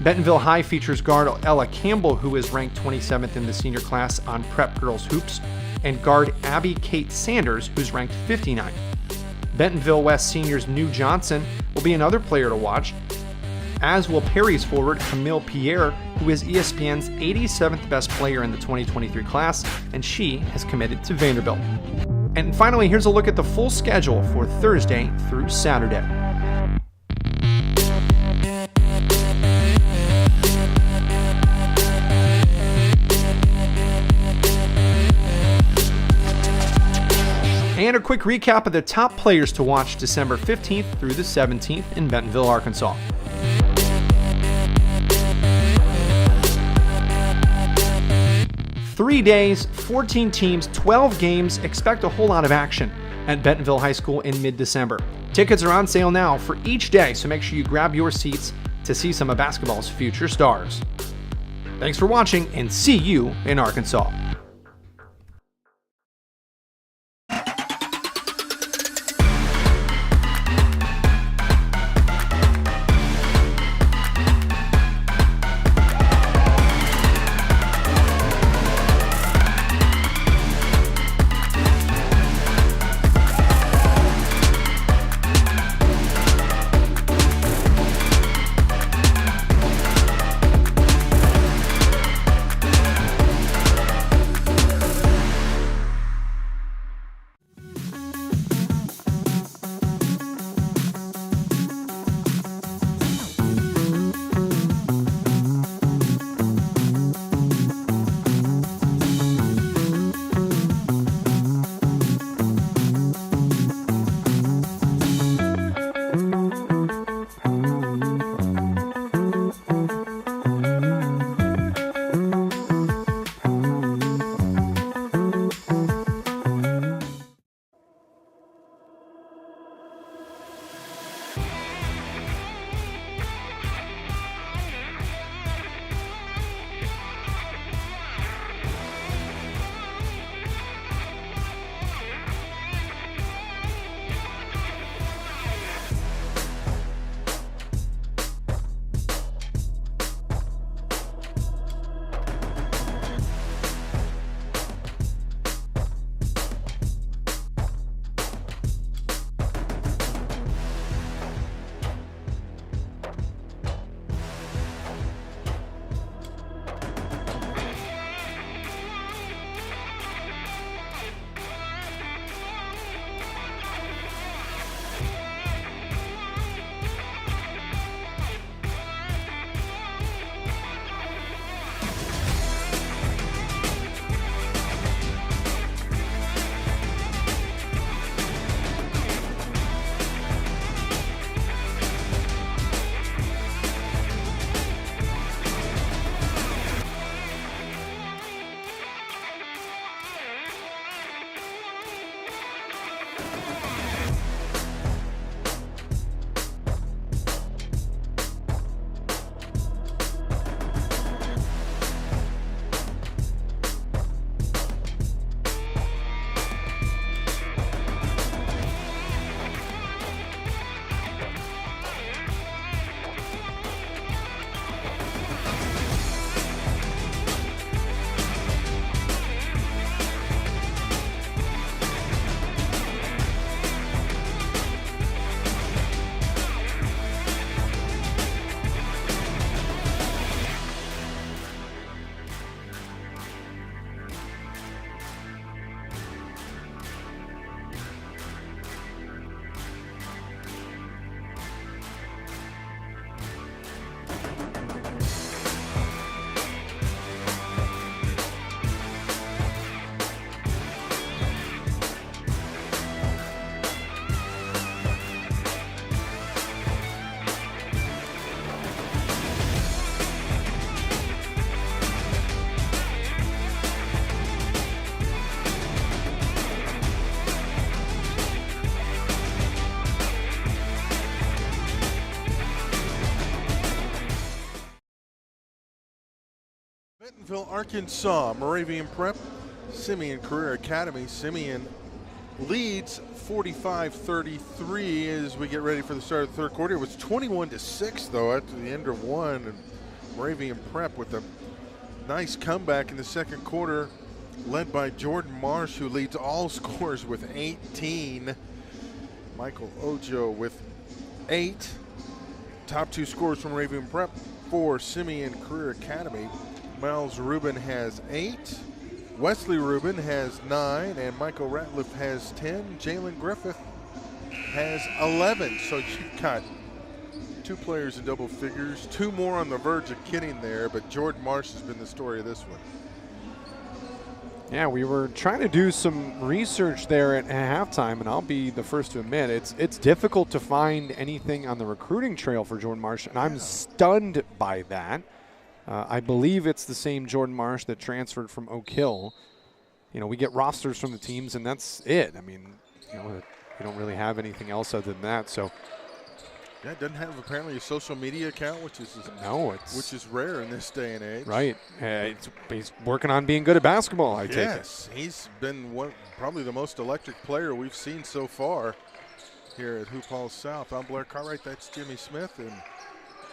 D: Bentonville High features guard Ella Campbell, who is ranked 27th in the senior class on Prep Girls Hoops, and guard Abbey Kate Sanders, who's ranked 59th. Bentonville West seniors New Johnson will be another player to watch, as will Perry's forward Camille Pierre, who is ESPN's 87th best player in the 2023 class, and she has committed to Vanderbilt. And finally, here's a look at the full schedule for Thursday through Saturday. And a quick recap of the top players to watch December 15th through the 17th in Bentonville, Arkansas. Three days, 14 teams, 12 games. Expect a whole lot of action at Bentonville High School in mid-December. Tickets are on sale now for each day, so make sure you grab your seats to see some of basketball's future stars. Thanks for watching, and see you in Arkansas.
A: Bentonville, Arkansas, Moravian Prep, Simeon Career Academy. Simeon leads 45-33 as we get ready for the start of the third quarter. It was 21-6 though after the end of one, and Moravian Prep with a nice comeback in the second quarter, led by Jordan Marsh, who leads all scorers with 18. Michael Ojo with 8. Top 2 scorers from Moravian Prep for Simeon Career Academy. Miles Rubin has 8. Wesley Rubin has 9, and Michael Ratliff has 10. Jalen Griffith has 11. So you've got 2 players in double figures, 2 more on the verge of getting there, but Jordan Marsh has been the story of this one.
B: Yeah, we were trying to do some research there at halftime, and I'll be the first to admit it's difficult to find anything on the recruiting trail for Jordan Marsh, and I'm stunned by that. I believe it's the same Jordan Marsh that transferred from Oak Hill. You know, we get rosters from the teams, and that's it. I mean, you know, we don't really have anything else other than that. So,
A: yeah, it doesn't have apparently a social media account, which is rare in this day and age.
B: Right. He's working on being good at basketball, I take it.
A: Yes, he's been probably the most electric player we've seen so far here at Hoophall South. I'm Blair Cartwright. That's Jimmy Smith, and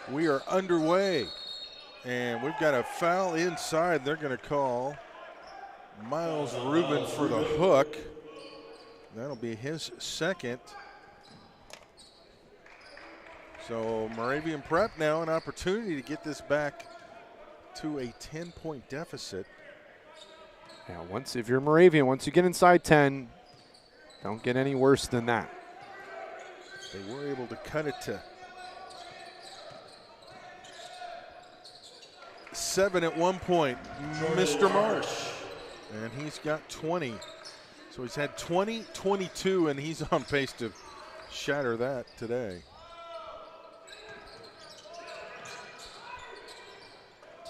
A: we are underway. And we've got a foul inside. They're going to call Miles Rubin for the hook. That'll be his second. So Moravian Prep now an opportunity to get this back to a 10-point deficit.
B: Yeah, if you're Moravian, once you get inside 10, don't get any worse than that.
A: They were able to cut it to 7 at one point, Mr. Marsh, and he's got 20. So he's had 20, 22, and he's on pace to shatter that today.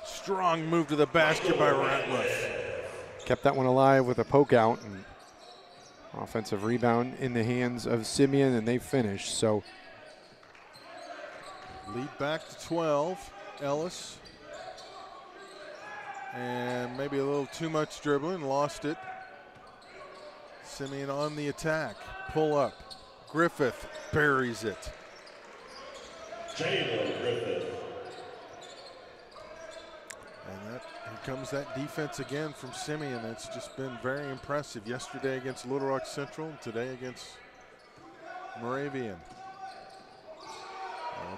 A: Strong move to the basket by Ratliff.
B: Kept that one alive with a poke out, and offensive rebound in the hands of Simeon, and they finish. So
A: lead back to 12, Ellis. And maybe a little too much dribbling, lost it. Simeon on the attack, pull up. Griffith buries it.
C: Jalen Griffith.
A: And here comes that defense again from Simeon. It's just been very impressive. Yesterday against Little Rock Central, today against Moravian.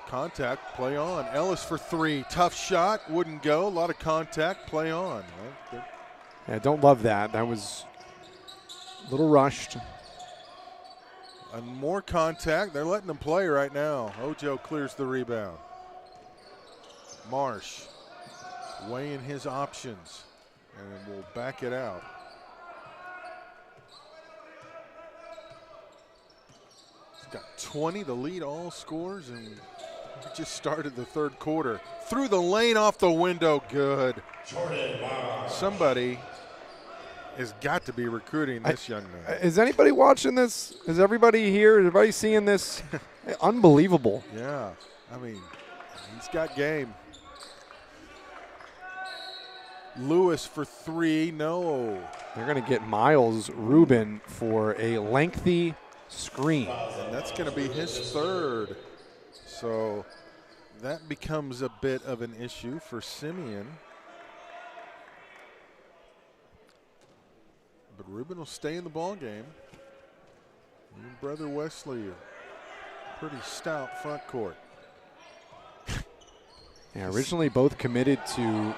A: Contact, play on. Ellis for 3, tough shot, wouldn't go. A lot of contact, play on.
B: Yeah, don't love that. That was a little rushed.
A: And more contact. They're letting them play right now. Ojo clears the rebound. Marsh weighing his options and will back it out. He's got 20 to lead all scores, and he just started the third quarter. Through the lane, off the window, good. Somebody has got to be recruiting this young man.
B: Is anybody watching this? Is everybody here? Is everybody seeing this? Unbelievable.
A: Yeah, I mean, he's got game. Lewis for 3, no.
B: They're going to get Miles Rubin for a lengthy screen.
A: And that's going to be his third. So that becomes a bit of an issue for Simeon. But Rubin will stay in the ball game. And brother Wesley, a pretty stout front court.
B: Yeah, originally both committed to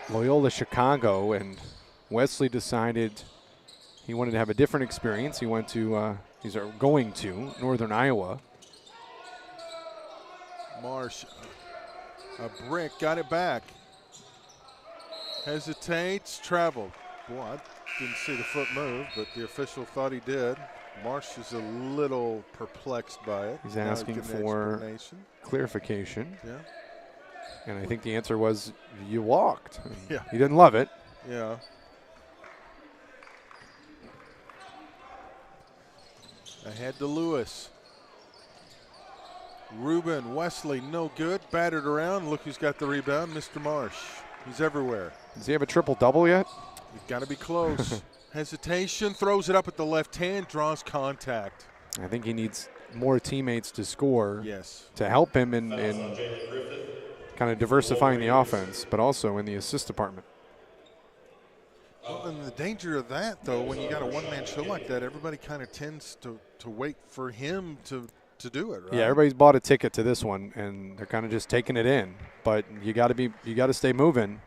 B: Loyola Chicago, and Wesley decided he wanted to have a different experience. He went to, he's going to Northern Iowa.
A: Marsh, a brick, got it back. Hesitates, traveled. Boy, I didn't see the foot move, but the official thought he did. Marsh is a little perplexed by it.
B: He's asking for clarification.
A: Yeah.
B: And I think the answer was, you walked.
A: Yeah.
B: He didn't love it.
A: Yeah. Ahead to Lewis. Rubin, Wesley, no good. Battered around. Look who's got the rebound, Mr. Marsh. He's everywhere.
B: Does he have a triple-double yet?
A: He's got to be close. Hesitation, throws it up at the left hand, draws contact.
B: I think he needs more teammates to score.
A: Yes.
B: To help him in kind of diversifying the offense, but also in the assist department.
A: Well, and the danger of that, though, when you got a one-man show like that, everybody kind of tends to wait for him to do it, right?
B: Yeah, everybody's bought a ticket to this one, and they're kind of just taking it in. But you got to stay moving.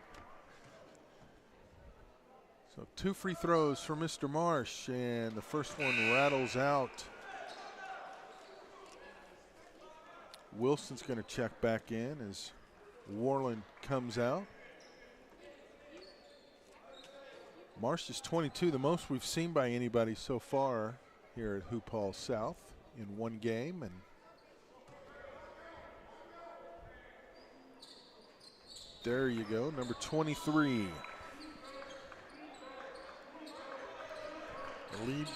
A: So 2 free throws for Mr. Marsh, and the first one rattles out. Wilson's going to check back in as Warland comes out. Marsh is 22, the most we've seen by anybody so far here at Hoophall South in one game. And there you go, number 23. The lead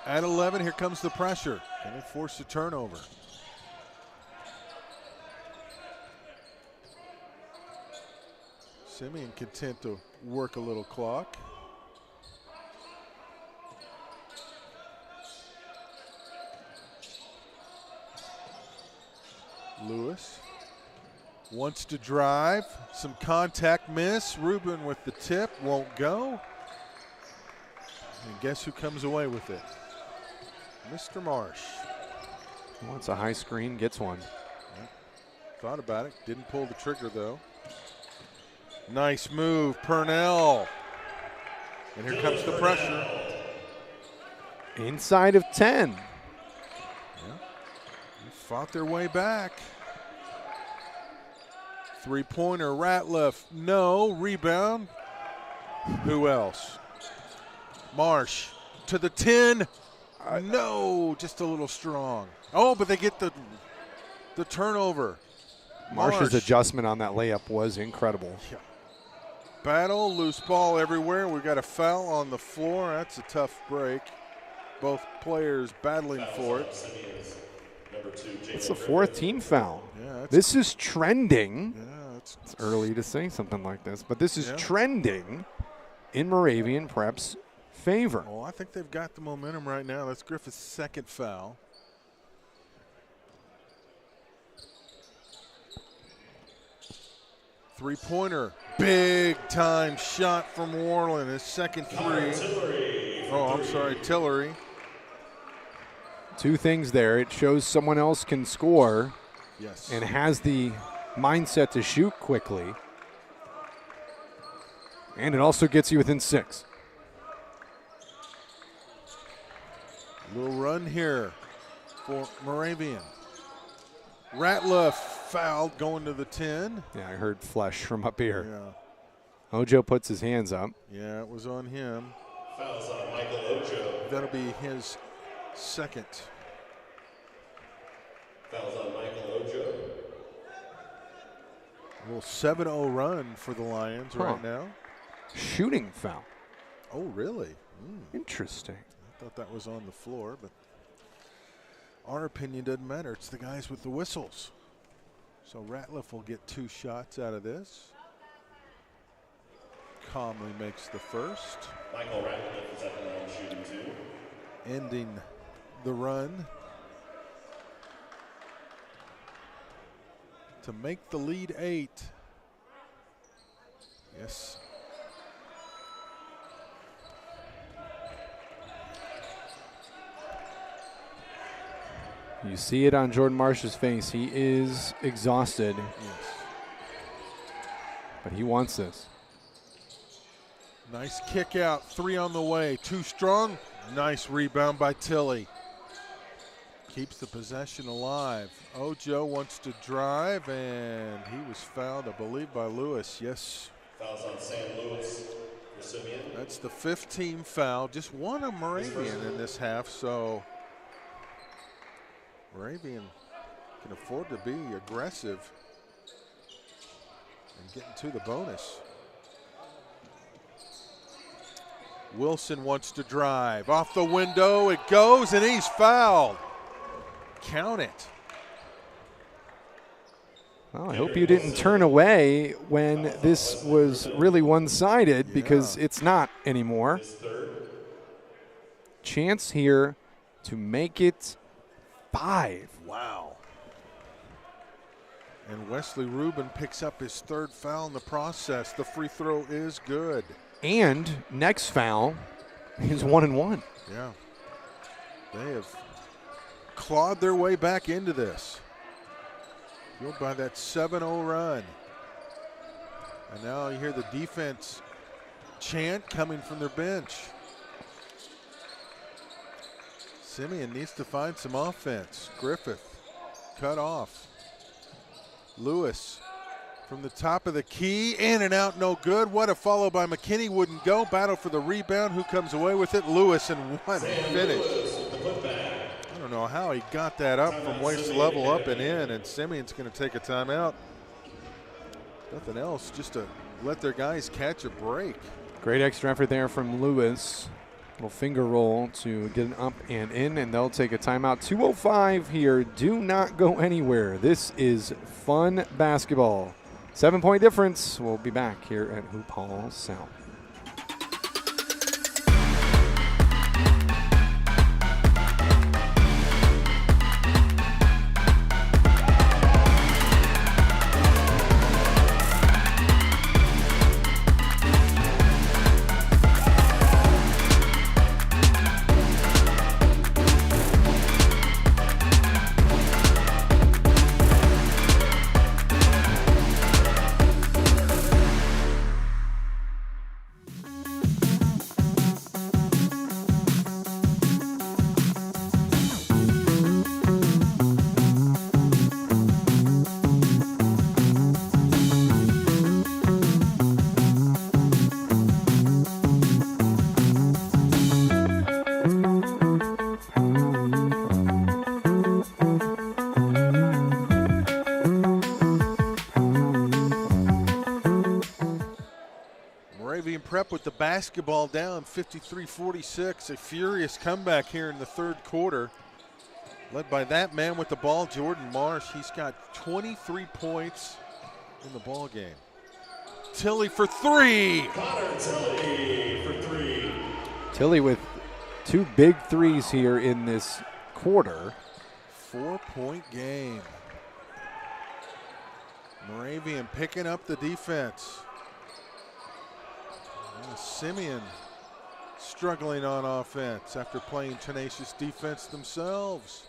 A: at 11. Here comes the pressure. Can they force a turnover? Simeon content to work a little clock. Lewis wants to drive. Some contact miss. Rubin with the tip. Won't go. And guess who comes away with it? Mr. Marsh.
B: Wants a high screen, gets one.
A: Yep. Thought about it. Didn't pull the trigger, though. Nice move, Purnell. And here comes the pressure.
B: Inside of 10.
A: Fought their way back. Three-pointer, Ratliff, no. Rebound. Who else? Marsh to the 10. No, just a little strong. Oh, but they get the turnover.
B: Marsh's adjustment on that layup was incredible.
A: Yeah. Battle, loose ball everywhere. We've got a foul on the floor. That's a tough break. Both players battling for it.
B: It's the 4th team foul.
A: Yeah,
B: this is trending.
A: Yeah,
B: it's early to say something like this, but this is trending in Moravian Prep's favor.
A: Oh, I think they've got the momentum right now. That's Griffith's 2nd foul. Three-pointer, big time shot from Warland. His 2nd three. Oh, I'm sorry, Tillery.
B: 2 things there. It shows someone else can score.
A: Yes.
B: And has the mindset to shoot quickly. And it also gets you within 6.
A: Little run here for Moravian. Ratliff fouled going to the 10.
B: Yeah, I heard flesh from up here.
A: Yeah.
B: Ojo puts his hands up.
A: Yeah, it was on him.
C: Fouls on Michael Ojo.
A: That'll be his 2nd.
C: Fouls on Michael Ojo.
A: A little 7-0 run for the Lions right now.
B: Shooting foul.
A: Oh, really?
B: Interesting.
A: I thought that was on the floor, but our opinion doesn't matter. It's the guys with the whistles. So Ratliff will get 2 shots out of this. Calmly makes the first.
C: Michael Ratliff is at the line shooting 2.
A: Ending the run to make the lead 8. Yes.
B: You see it on Jordan Marsh's face. He is exhausted.
A: Yes.
B: But he wants this.
A: Nice kick out. 3 on the way. Too strong. Nice rebound by Tilly. Keeps the possession alive. Ojo wants to drive, and he was fouled, I believe, by Lewis. Yes.
C: Fouls on Sam Lewis for Simeon.
A: That's the 5th team foul. Just one of Moravian in this half, so Moravian can afford to be aggressive and getting to the bonus. Wilson wants to drive. Off the window it goes, and he's fouled. Count it.
B: Well, I hope you didn't turn away when this was really one-sided, because it's not anymore. Chance here to make it 5.
A: Wow. And Wesley Rubin picks up his 3rd foul in the process. The free throw is good.
B: And next foul is 1-1.
A: Yeah. They have clawed their way back into this. Fueled by that 7-0 run. And now you hear the defense chant coming from their bench. Simeon needs to find some offense. Griffith cut off. Lewis from the top of the key, in and out, no good. What a follow by McKinney, wouldn't go. Battle for the rebound. Who comes away with it? Lewis, and what a finish. I don't know how he got that up from waist level up and in, and Simeon's going to take a timeout. Nothing else, just to let their guys catch a break.
B: Great extra effort there from Lewis. Little finger roll to get it up and in, and they'll take a timeout. 2:05 here. Do not go anywhere. This is fun basketball. 7-point difference. We'll be back here at Hoophall South.
A: Moravian Prep with the basketball down, 53-46. A furious comeback here in the 3rd quarter. Led by that man with the ball, Jordan Marsh. He's got 23 points in the ball game. Tilly for 3.
C: Connor Tilly for 3.
B: Tilly with 2 big threes here in this quarter.
A: 4-point game. Moravian picking up the defense. Simeon struggling on offense after playing tenacious defense themselves.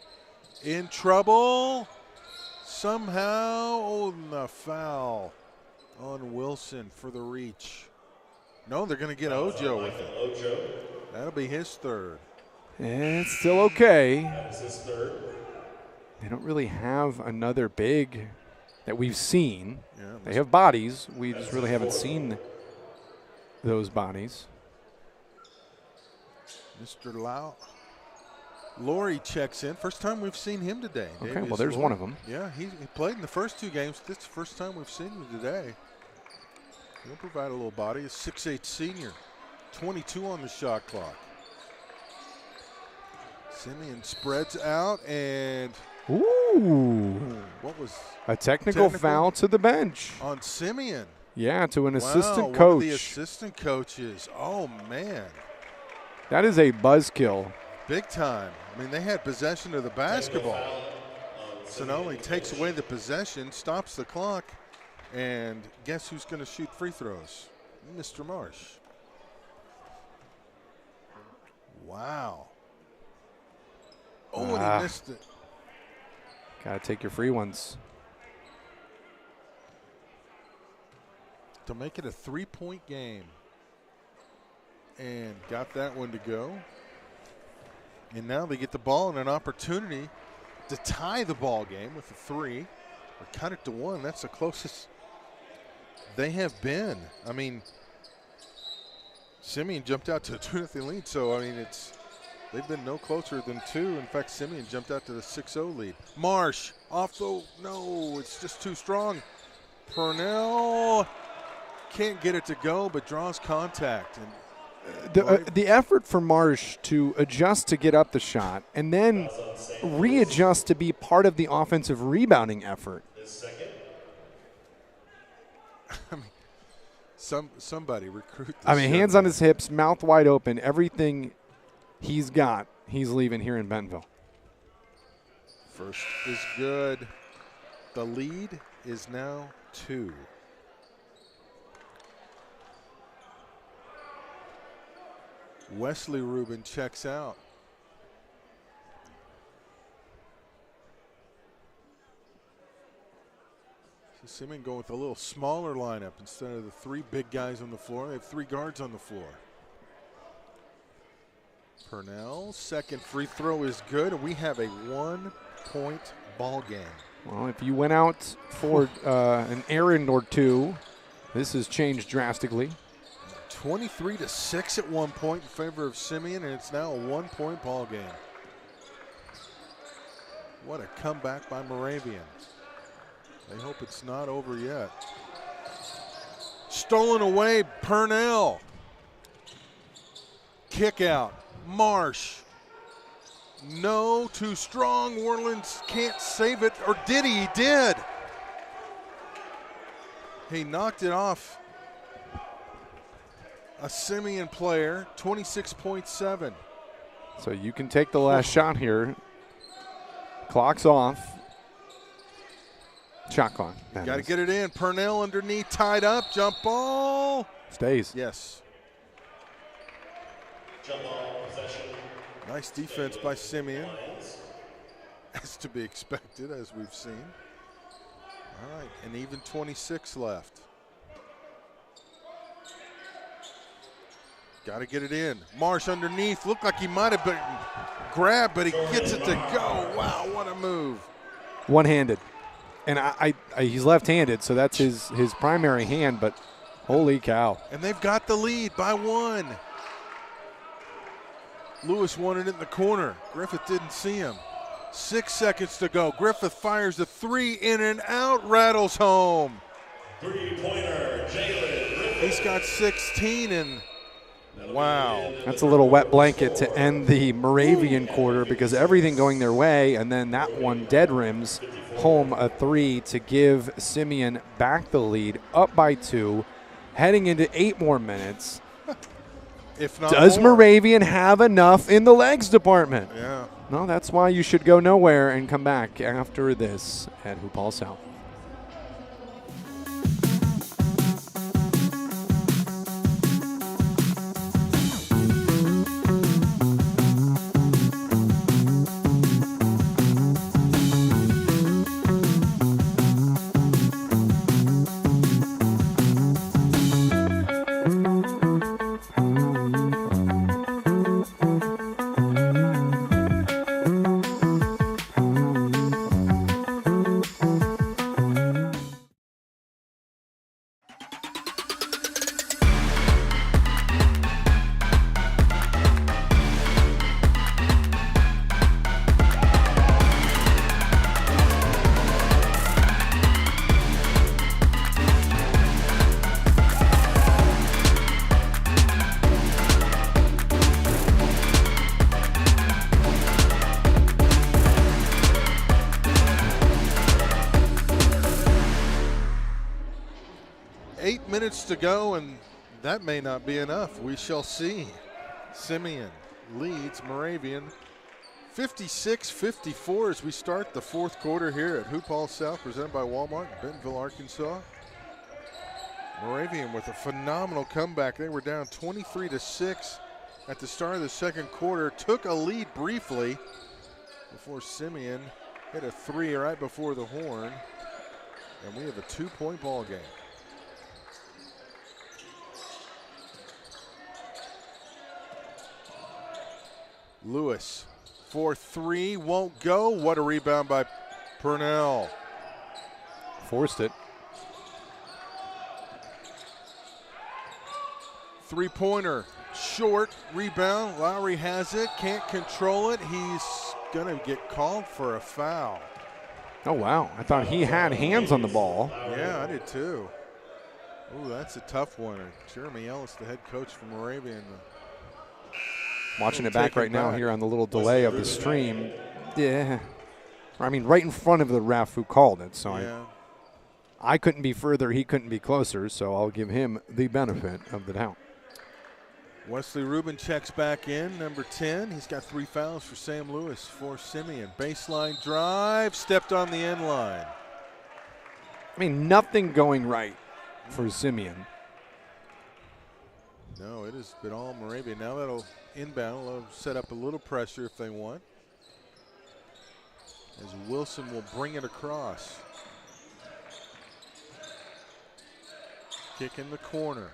A: In trouble somehow. Oh, the foul on Wilson for the reach. No, they're going to get Ojo with it. That'll be his 3rd.
B: And it's still okay.
C: That is his 3rd.
B: They don't really have another big that we've seen.
A: Yeah,
B: they have bodies. We just really haven't seen those bodies.
A: Mr. Laurie checks in. First time we've seen him today.
B: Okay,
A: Davius
B: well, there's
A: Laurie.
B: one of them.
A: Yeah, he played in the first 2 games. This is the first time we've seen him today. He'll provide a little body. A 6'8" senior. 22 on the shot clock. Simeon spreads out, and
B: ooh,
A: what was
B: a technical foul to the bench
A: on Simeon?
B: Yeah, to an assistant
A: One
B: coach.
A: of the assistant coaches. Oh man,
B: that is a buzzkill.
A: Big time. I mean, they had possession of the basketball. So not only takes away the possession, stops the clock, and guess who's going to shoot free throws? Mr. Marsh. Wow. Oh, and he missed it.
B: Got to take your free ones.
A: To make it a 3-point game. And got that one to go. And now they get the ball and an opportunity to tie the ball game with a 3 or cut it to 1. That's the closest they have been. I mean, Simeon jumped out to a 2-0 lead, so I mean they've been no closer than 2. In fact, Simeon jumped out to the 6-0 lead. Marsh off the no, it's just too strong. Purnell can't get it to go, but draws contact. And
B: the effort for Marsh to adjust to get up the shot and then readjust to be part of the offensive rebounding effort
A: Somebody recruit this
B: I mean,
A: young
B: hands on
A: man.
B: his hips, mouth wide open, everything he's got, he's leaving here in Bentonville.
A: First is good. The lead is now 2. Wesley Rubin checks out. So Simeon going with a little smaller lineup instead of the 3 big guys on the floor. They have 3 guards on the floor. Purnell, second free throw is good, and we have a 1-point ball game.
B: Well, if you went out for an errand or two, this has changed drastically.
A: 23-6 at one point in favor of Simeon, and it's now a 1-point ball game. What a comeback by Moravian. They hope it's not over yet. Stolen away, Purnell. Kick out, Marsh. No, too strong. Orleans can't save it, or did he? He did. He knocked it off a Simeon player, 26.7.
B: So you can take the last shot here. Clock's off. Shot clock.
A: Got to get it in. Purnell underneath, tied up, jump ball.
B: Stays.
A: Yes.
C: Jump ball possession.
A: Nice defense by Simeon. As to be expected, as we've seen. All right, and even 26 left. Got to get it in. Marsh underneath. Looked like he might have been grabbed, but he gets it to go. Wow, what a move.
B: One-handed. And he's left-handed, so that's his primary hand, but holy cow.
A: And they've got the lead by 1. Lewis wanted it in the corner. Griffith didn't see him. 6 seconds to go. Griffith fires the 3 in and out, rattles home.
C: 3-pointer, Jalen Griffith.
A: He's got 16, and wow.
B: That's a little wet blanket to end the Moravian quarter because everything going their way, and then that one dead rims home a 3 to give Simeon back the lead, up by 2, heading into 8 more minutes.
A: If not
B: Does
A: more.
B: Moravian have enough in the legs department?
A: Yeah.
B: No, that's why you should go nowhere and come back after this at Hoophall South.
A: To go, and that may not be enough. We shall see. Simeon leads Moravian 56-54 as we start the 4th quarter here at Hoophall South, presented by Walmart in Bentonville, Arkansas. Moravian with a phenomenal comeback. They were down 23-6 at the start of the 2nd quarter, took a lead briefly before Simeon hit a 3 right before the horn, and we have a 2-point ball game. Lewis for 3, won't go. What a rebound by Purnell.
B: Forced it.
A: 3-pointer, short, rebound. Lowry has it, can't control it. He's gonna get called for a foul.
B: Oh, wow. I thought he had hands on the ball.
A: Yeah, I did too. Ooh, that's a tough one. Jeremy Ellis, the head coach from Moravian.
B: Watching it back right now here on the little delay of the stream. Yeah. I mean, right in front of the ref who called it. So
A: yeah.
B: I couldn't be further, he couldn't be closer, so I'll give him the benefit of the doubt.
A: Wesley Rubin checks back in, number 10. He's got 3 fouls for Sam Lewis for Simeon. Baseline drive, stepped on the end line.
B: I mean, nothing going right for Simeon.
A: No, it has been all Moravian. Now that'll inbound. They'll set up a little pressure if they want. As Wilson will bring it across. Kick in the corner.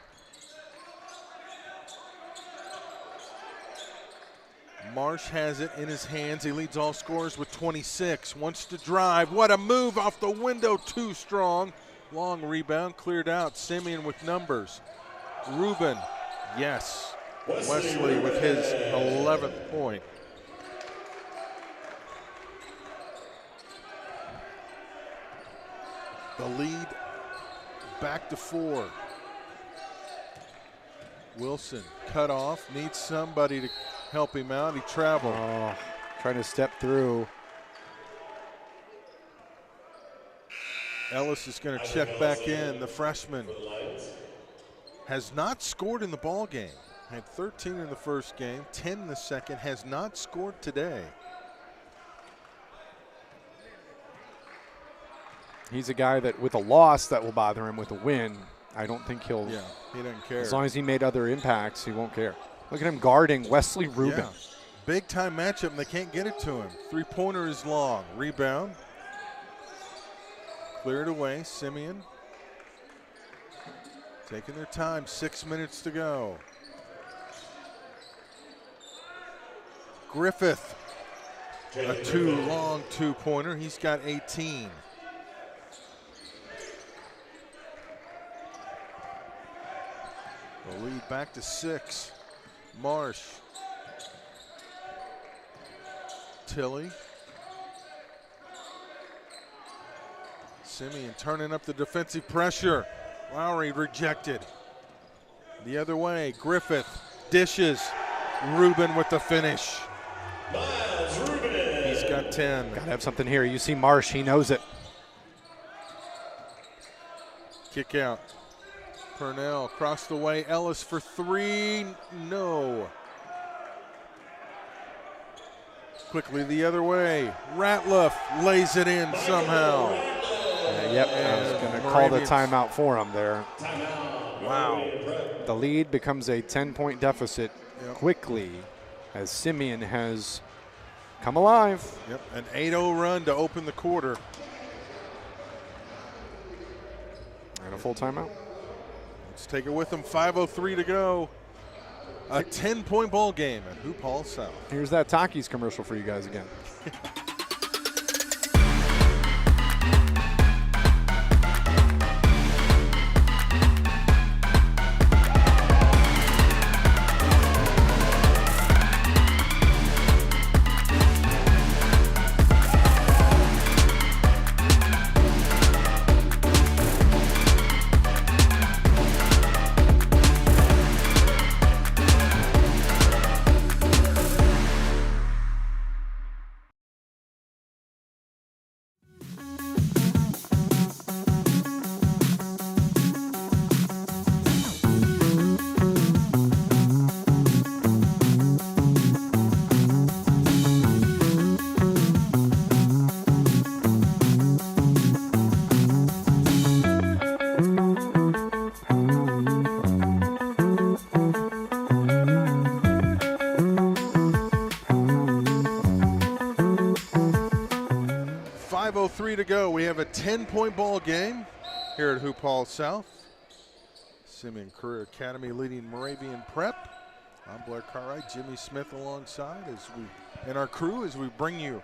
A: Marsh has it in his hands. He leads all scorers with 26. Wants to drive. What a move off the window. Too strong. Long rebound. Cleared out. Simeon with numbers. Rubin. Yes. Wesley with his 11th point. The lead back to 4. Wilson cut off. Needs somebody to help him out. He traveled.
B: Oh, trying to step through.
A: Ellis is going to check back in. The freshman has not scored in the ball game. Had 13 in the first game, 10 in the second. Has not scored today.
B: He's a guy that with a loss that will bother him. With a win, I don't think he'll.
A: Yeah, he doesn't care.
B: As long as he made other impacts, he won't care. Look at him guarding Wesley Rubin.
A: Yeah. Big time matchup, and they can't get it to him. 3-pointer is long. Rebound. Cleared away. Simeon taking their time. 6 minutes to go. Griffith, a long 2-pointer. He's got 18. The lead back to 6. Marsh. Tilly. Simeon turning up the defensive pressure. Lowry rejected. The other way, Griffith dishes. Rubin with the finish. He's got 10.
B: Gotta have something here. You see Marsh, he knows it.
A: Kick out. Purnell across the way. Ellis for 3. No. Quickly the other way. Ratliff lays it in somehow.
B: Yep, I was going to call the timeout for him there.
A: Wow.
B: The lead becomes a 10-point deficit quickly as Simeon has come alive.
A: Yep, an 8-0 run to open the quarter.
B: And a full timeout.
A: Let's take it with them. 5:03 to go. A 10-point ball game at Hoophall South.
B: Here's that Takis commercial for you guys again.
A: To go. We have a 10-point ball game here at Hoophall South. Simeon Career Academy leading Moravian Prep. I'm Blair Cartwright, Jimmy Smith alongside and our crew as we bring you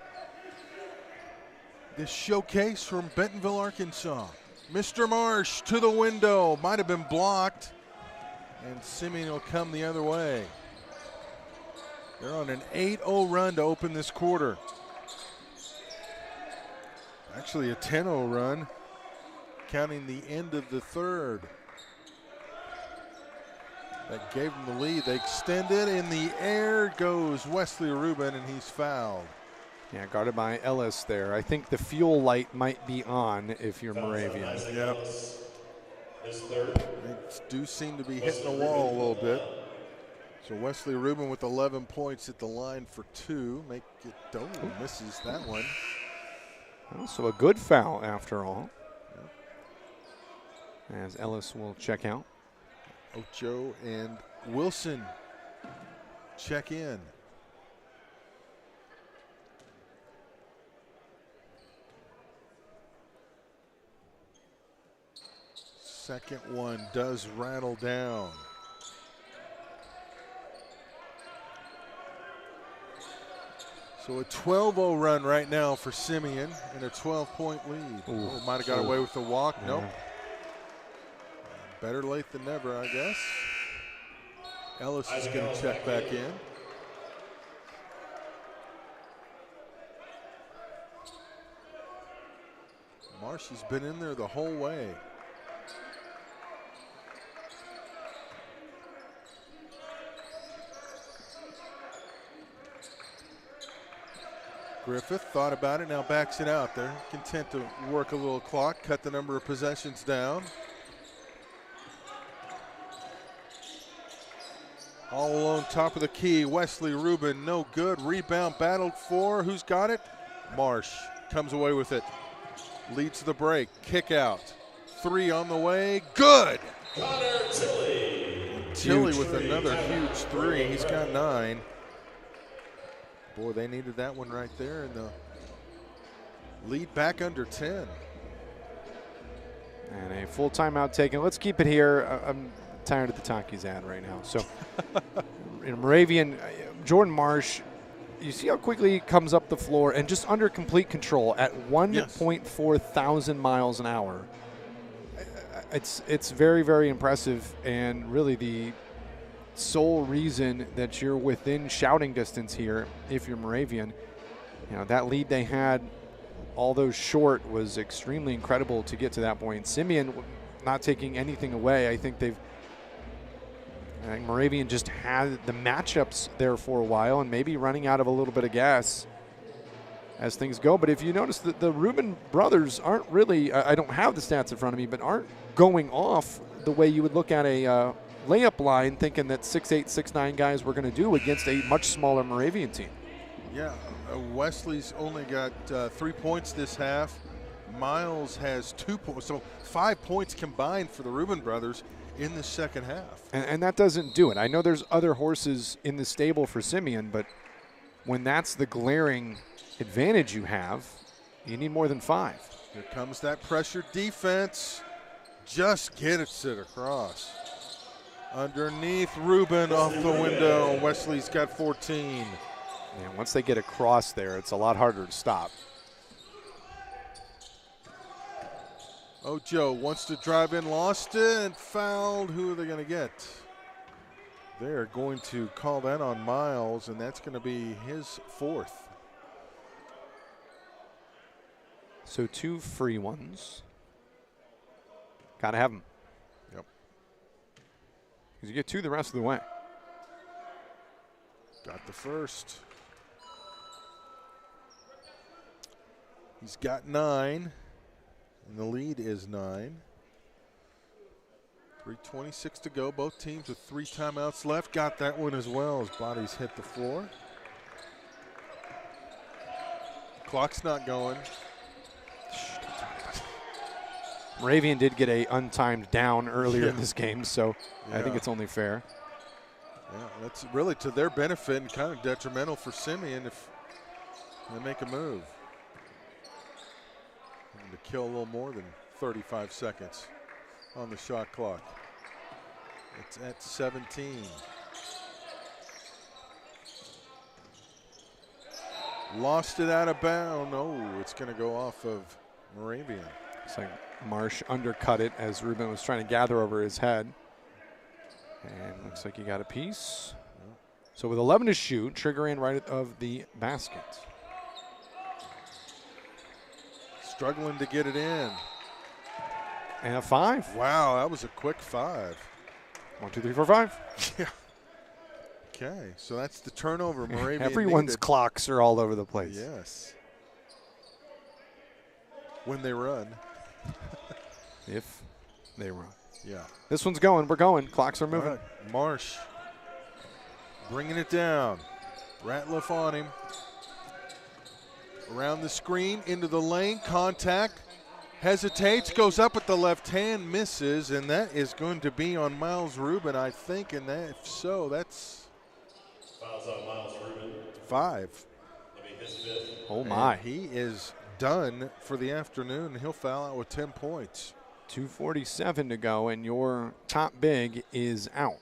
A: this showcase from Bentonville, Arkansas. Mr. Marsh to the window, might have been blocked, and Simeon will come the other way. They're on an 8-0 run to open this quarter. Actually a 10-0 run, counting the end of the third. That gave them the lead. They extend it. In the air goes Wesley Rubin, and he's fouled.
B: Yeah, guarded by Ellis there. I think the fuel light might be on if you're Moravian.
A: Yep. They do seem to be hitting the wall a little bit. So Wesley Rubin with 11 points at the line for 2. Make it, misses that one.
B: Also a good foul after all. Yep. As Ellis will check out.
A: Ocho and Wilson check in. Second one does rattle down. So a 12-0 run right now for Simeon and a 12-point lead. Oh, might have got away with the walk. Yeah. Nope. Better late than never, I guess. Ellis is going to check back in. Marsh has been in there the whole way. Griffith thought about it, now backs it out. They're content to work a little clock, cut the number of possessions down. All alone, top of the key, Wesley Rubin, no good. Rebound battled for, who's got it? Marsh comes away with it. Leads the break, kick out. 3 on the way, good! Tilly with another huge 3, he's got 9. Boy, they needed that one right there, and the lead back under 10.
B: And a full timeout taken. Let's keep it here. I'm tired of the talk he's at right now. So, in Moravian, Jordan Marsh, you see how quickly he comes up the floor and just under complete control at 1.4 thousand miles an hour. It's very, very impressive, and really the sole reason that you're within shouting distance here, if you're Moravian, you know, that lead they had, although short, was extremely incredible to get to that point. Simeon not taking anything away. I think Moravian just had the matchups there for a while and maybe running out of a little bit of gas as things go. But if you notice that the Rubin brothers aren't really, I don't have the stats in front of me, but aren't going off the way you would look at a layup line thinking that 6'8", 6'9" guys were going to do against a much smaller Moravian team.
A: Yeah, Wesley's only got 3 points this half. Miles has 2 points, so 5 points combined for the Rubin brothers in the second half.
B: And that doesn't do it. I know there's other horses in the stable for Simeon, but when that's the glaring advantage you have, you need more than 5.
A: Here comes that pressure defense. Just gets it across. Underneath, Rubin off the window. Wesley's got 14.
B: And once they get across there, it's a lot harder to stop.
A: Ojo wants to drive in, lost it, and fouled. Who are they going to get? They're going to call that on Miles, and that's going to be his 4th.
B: So 2 free ones. Got to have them.
A: Yep.
B: Because you get 2 the rest of the way.
A: Got the first. He's got 9, and the lead is 9. 3:26 to go. Both teams with 3 timeouts left. Got that one as well as bodies hit the floor. Clock's not going.
B: Moravian did get a untimed down earlier in this game, so I think it's only fair.
A: Yeah, that's really to their benefit and kind of detrimental for Simeon if they make a move. And to kill a little more than 35 seconds on the shot clock. It's at 17. Lost it out of bounds. Oh, it's going to go off of Moravian.
B: It's like Marsh undercut it as Rubin was trying to gather over his head. And looks like he got a piece. So with 11 to shoot, trigger in right of the basket.
A: Struggling to get it in.
B: And a 5.
A: Wow, that was a quick 5.
B: 1, 2, 3, 4, 5.
A: Yeah. Okay, so that's the turnover. Moravian
B: Everyone's
A: needed.
B: clocks are all over the place.
A: Yes. When they run.
B: If they run.
A: Yeah.
B: This one's going. We're going. Clocks are moving.
A: All right. Marsh bringing it down. Ratliff on him. Around the screen, into the lane, contact. Hesitates, goes up with the left hand, misses, and that is going to be on Miles Rubin, I think, and that, if so, that's
C: Fouls on Miles Rubin.
A: 5.
C: That'll be his 5th.
B: Oh, my.
A: And he is done for the afternoon. He'll foul out with 10 points.
B: 2:47 to go, and your top big is out.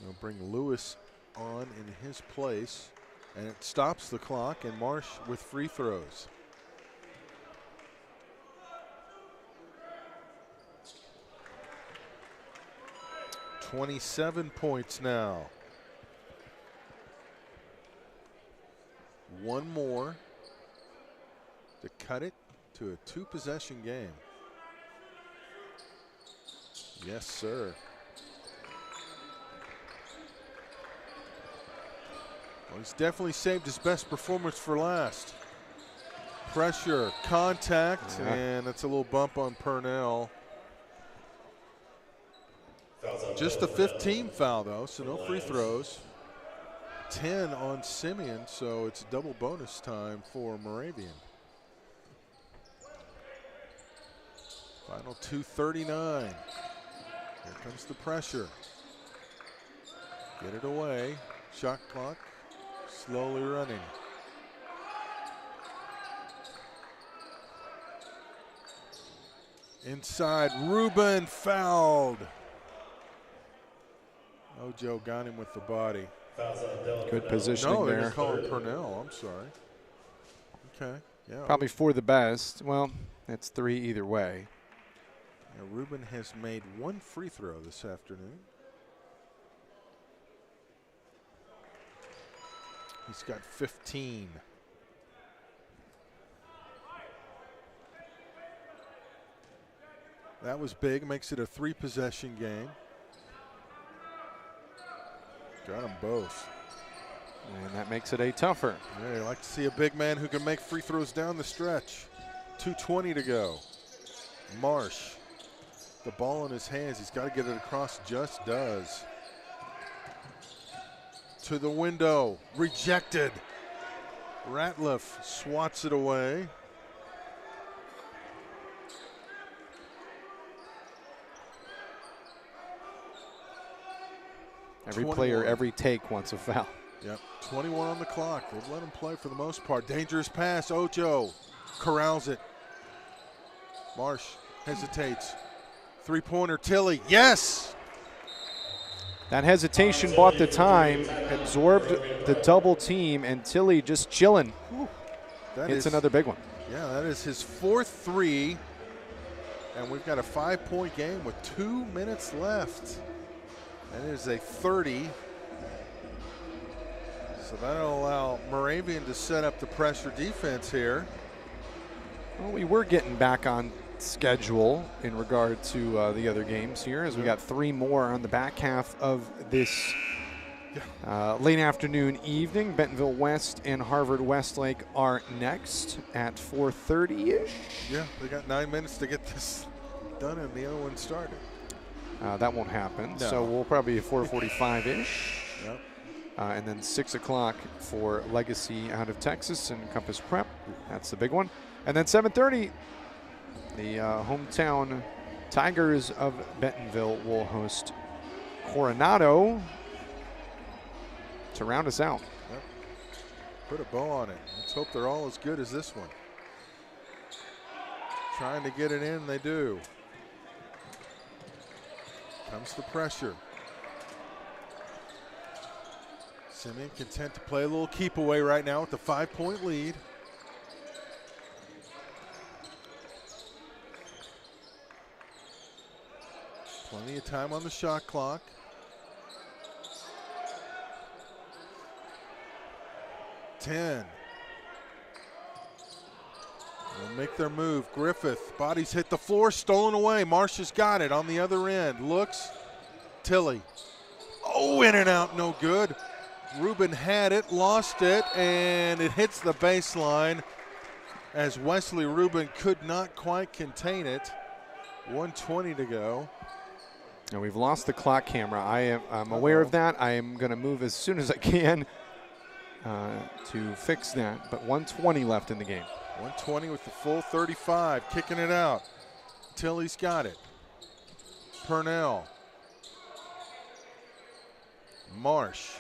A: They'll bring Lewis on in his place, and it stops the clock, and Marsh with free throws. $27 points now. One more to cut it to a 2-possession game. Yes, sir. Well, he's definitely saved his best performance for last. Pressure, contact, and that's a little bump on Purnell. Just the 15 foul, though, so no free throws. 10 on Simeon, so it's double bonus time for Moravian. Final 2:39. Here comes the pressure. Get it away. Shot clock slowly running. Inside, Rubin fouled. Ojo got him with the body.
B: Good positioning
A: no, they're
B: there.
A: going to call him Purnell. I'm sorry. Okay, yeah.
B: Probably for the best. Well, it's 3 either way.
A: Yeah, Rubin has made 1 free throw this afternoon. He's got 15. That was big, makes it a 3-possession game. Got them both.
B: And that makes it a tougher.
A: Yeah, you like to see a big man who can make free throws down the stretch. 2:20 to go. Marsh, the ball in his hands. He's got to get it across, just does. To the window, rejected. Ratliff swats it away.
B: Every
A: 21.
B: player, every take wants a foul.
A: Yep, 21 on the clock. They've let him play for the most part. Dangerous pass, Ojo corrals it. Marsh hesitates. 3-pointer, Tilly, yes!
B: That hesitation bought the time, absorbed the double team, and Tilly just chilling. It's another big one.
A: Yeah, that is his 4th 3, and we've got a 5-point game with 2 minutes left. That is a 30. So that'll allow Moravian to set up the pressure defense here.
B: Well, we were getting back on schedule in regard to the other games here, as we got 3 more on the back half of this late afternoon evening. Bentonville West and Harvard Westlake are next at 4:30-ish.
A: Yeah, they got 9 minutes to get this done and the other one started.
B: That won't happen,
A: No.
B: so we'll probably be 4:45-ish.
A: Yep.
B: And then 6 o'clock for Legacy out of Texas and Compass Prep. That's the big one. And then 7:30, the hometown Tigers of Bentonville will host Coronado to round us out.
A: Yep. Put a bow on it. Let's hope they're all as good as this one. Trying to get it in, they do. Comes the pressure. Simeon content to play a little keep away right now with the 5-point lead. Plenty of time on the shot clock. They'll make their move. Griffith, bodies hit the floor, stolen away. Marsh has got it on the other end. Looks, Tilly. Oh, in and out, no good. Rubin had it, lost it, and it hits the baseline as Wesley Rubin could not quite contain it. 1:20 to go.
B: And we've lost the clock camera. I'm aware of that. I am going to move as soon as I can to fix that. But 1:20 left in the game.
A: 1:20 with the full 35, kicking it out until he's got it. Purnell. Marsh.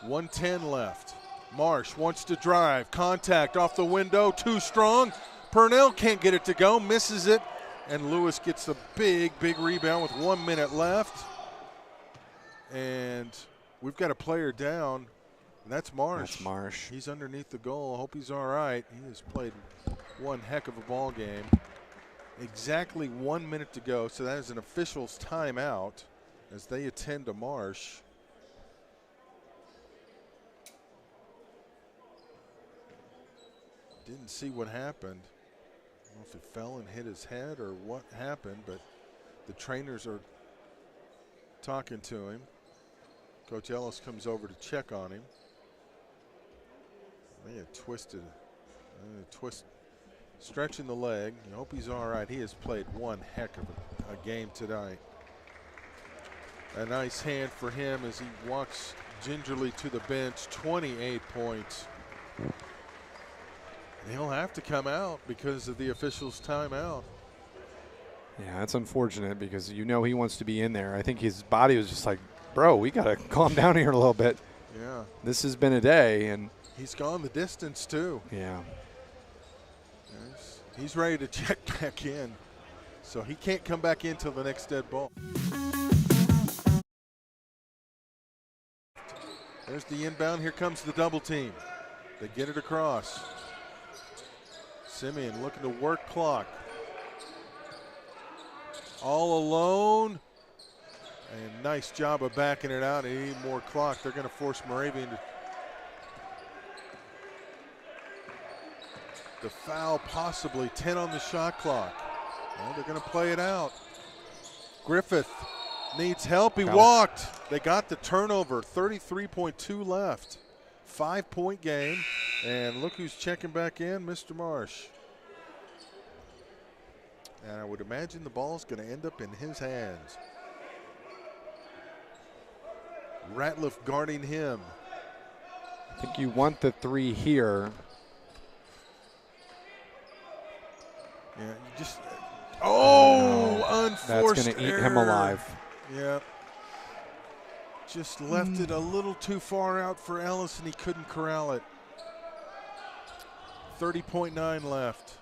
A: 1:10 left. Marsh wants to drive. Contact off the window, too strong. Purnell can't get it to go, misses it, and Lewis gets a big rebound with 1 minute left. And we've got a player down, and that's Marsh.
B: That's Marsh.
A: He's underneath the goal. I hope he's all right. He has played one heck of a ball game. Exactly 1 minute to go, so that is an official's timeout as they attend to Marsh. Didn't see what happened. I don't know if it fell and hit his head or what happened, but the trainers are talking to him. Coach Ellis comes over to check on him. They had twisted, stretching the leg. I hope he's all right. He has played one heck of a game tonight. A nice hand for him as he walks gingerly to the bench. 28 points. He'll have to come out because of the official's timeout.
B: Yeah, that's unfortunate because you know he wants to be in there. I think his body was just like, bro, we got to calm down here a little bit.
A: Yeah.
B: This has been a day. And
A: he's gone the distance, too.
B: Yeah.
A: He's ready to check back in. So he can't come back in till the next dead ball. There's the inbound. Here comes the double team. They get it across. Simeon looking to work clock. All alone. And nice job of backing it out. They need more clock. They're going to force Moravian to. The foul possibly. 10 on the shot clock. Well, they're going to play it out. Griffith needs help. He walked. They got the turnover. 33.2 left. 5-point game. And look who's checking back in, Mr. Marsh. And I would imagine the ball's going to end up in his hands. Ratliff guarding him.
B: I think you want the three here.
A: Yeah, you just. Oh, unforced.
B: That's going to eat him alive.
A: Yeah. Just left it a little too far out for Ellis, and he couldn't corral it. 30.9 left.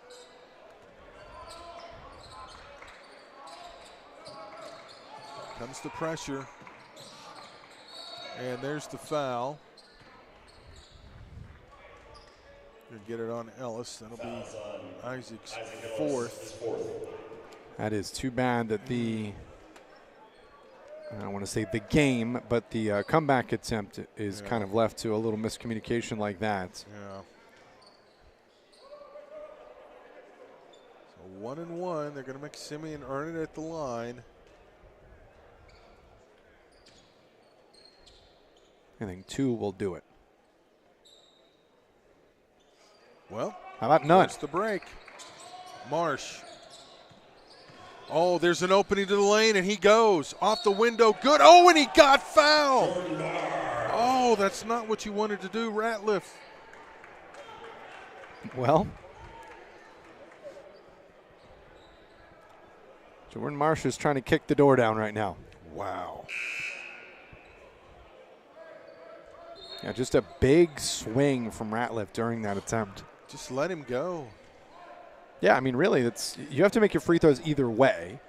A: Comes the pressure. And there's the foul. Gonna get it on Ellis. That'll be Isaac's fourth.
B: That is too bad that I don't want to say the game, but the comeback attempt is kind of left to a little miscommunication like that.
A: Yeah. So 1-1. They're going to make Simeon earn it at the line.
B: I think 2 will do it.
A: Well,
B: how about none?
A: That's the break. Marsh. Oh, there's an opening to the lane, and he goes off the window. Good. Oh, and he got fouled. Oh, that's not what you wanted to do, Ratliff.
B: Well, Jordan Marsh is trying to kick the door down right now.
A: Wow.
B: Yeah, just a big swing from Ratliff during that attempt.
A: Just let him go.
B: Yeah, I mean, really, you have to make your free throws either way.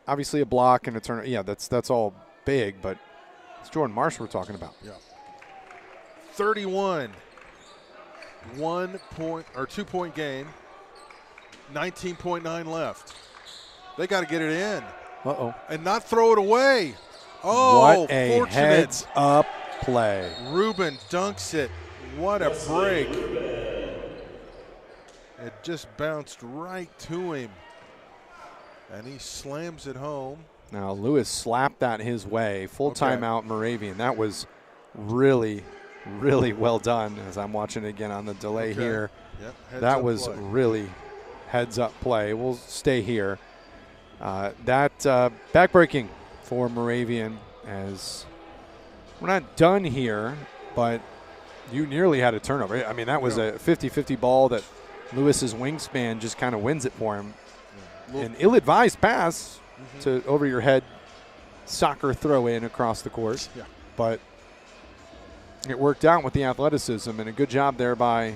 B: Obviously, a block and a turn. Yeah, that's all big, but it's Jordan Marsh we're talking about.
A: Yeah. 31. 2-point game. 19.9 left. They got to get it in.
B: Uh-oh.
A: And not throw it away. Oh,
B: what a
A: fortunate.
B: heads-up play.
A: Rubin dunks it. What a break. It just bounced right to him. And he slams it home.
B: Now, Lewis slapped that his way. Full timeout, Moravian. That was really, really well done as I'm watching it again on the delay here.
A: Yep,
B: that was really heads-up play. We'll stay here. Backbreaking for Moravian, as we're not done here, but you nearly had a turnover. I mean, that was a 50-50 ball that Lewis's wingspan just kind of wins it for him. An ill-advised pass to over-your-head soccer throw-in across the court.
A: Yeah.
B: But it worked out with the athleticism, and a good job there by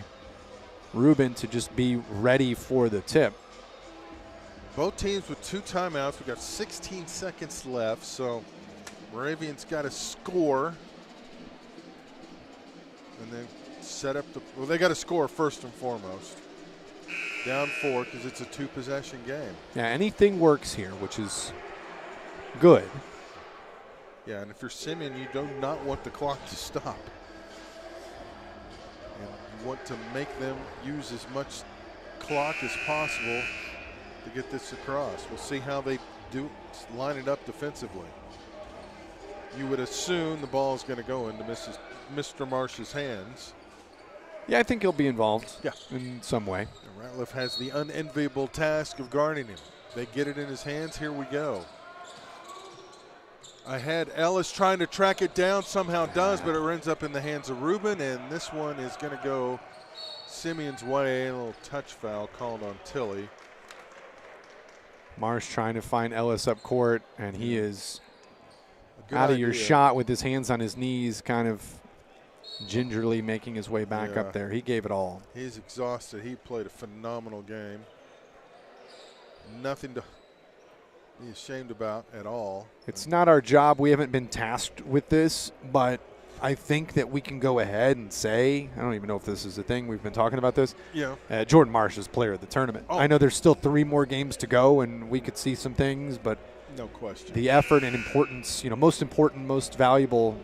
B: Ruben to just be ready for the tip.
A: Both teams with 2 timeouts. We've got 16 seconds left, so Moravian's got to score and then set up well, they got to score first and foremost. Down 4 because it's a 2-possession game.
B: Yeah, anything works here, which is good.
A: Yeah, and if you're Simeon, you do not want the clock to stop. And you want to make them use as much clock as possible to get this across. We'll see how they do line it up defensively. You would assume the ball is going to go into Mr. Marsh's hands.
B: Yeah, I think he'll be involved
A: Yeah.
B: in some way.
A: And Ratliff has the unenviable task of guarding him. They get it in his hands. Here we go. I had Ellis trying to track it down, somehow does, but it ends up in the hands of Ruben, and this one is going to go Simeon's way. A little touch foul called on Tilly.
B: Marsh trying to find Ellis up court, and he is
A: Good
B: out of your
A: idea.
B: shot with his hands on his knees, kind of gingerly making his way back up there. He gave it all.
A: He's exhausted. He played a phenomenal game. Nothing to be ashamed about at all.
B: It's not our job. We haven't been tasked with this, but I think that we can go ahead and say, I don't even know if this is a thing. We've been talking about this.
A: Yeah.
B: Jordan Marsh is player of the tournament.
A: Oh.
B: I know there's still 3 more games to go, and we could see some things, but
A: No question.
B: the effort and importance, most important, most valuable,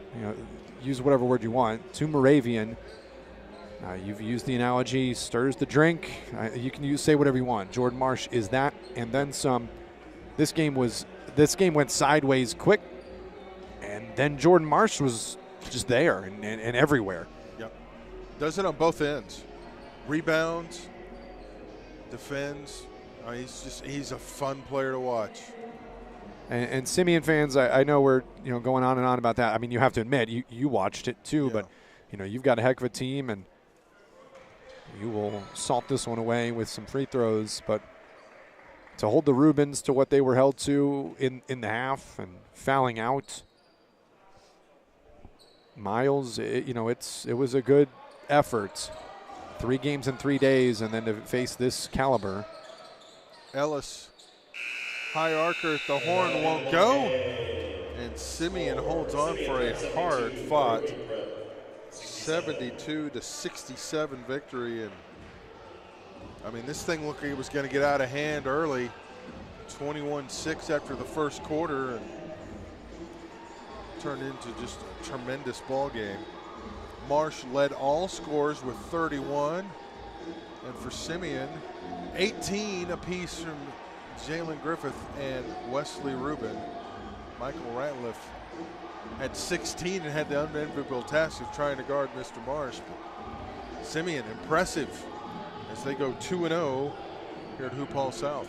B: use whatever word you want, to Moravian. You've used the analogy, stirs the drink. You can say whatever you want. Jordan Marsh is that, and then some. This game went sideways quick, and then Jordan Marsh was just there and everywhere.
A: Yep. Does it on both ends. Rebounds, defends. He's a fun player to watch.
B: And Simeon fans, I know we're going on and on about that. I mean, you have to admit you watched it too, but you've got a heck of a team, and you will salt this one away with some free throws. But to hold the Rubens to what they were held to in the half and fouling out, Miles, it was a good effort. 3 games in 3 days, and then to face this caliber.
A: Ellis, high archer at the horn, won't go. And Simeon holds on for a hard-fought 72-67 victory. And I mean, this thing looked like it was going to get out of hand early. 21-6 after the first quarter, and turned into just a tremendous ball game. Marsh led all scores with 31, and for Simeon, 18 apiece from Jalen Griffith and Wesley Rubin. Michael Ratliff had 16 and had the unenviable task of trying to guard Mr. Marsh. But Simeon, impressive as they go 2-0 here at Hoophall South.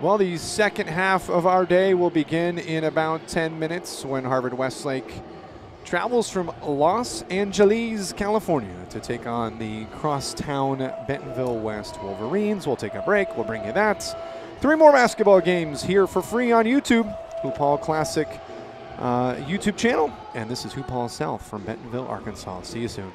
B: Well, the second half of our day will begin in about 10 minutes when Harvard Westlake travels from Los Angeles, California to take on the crosstown Bentonville West Wolverines. We'll take a break. We'll bring you that. 3 more basketball games here for free on YouTube. Hoophall Classic YouTube channel. And this is Hoophall South from Bentonville, Arkansas. See you soon.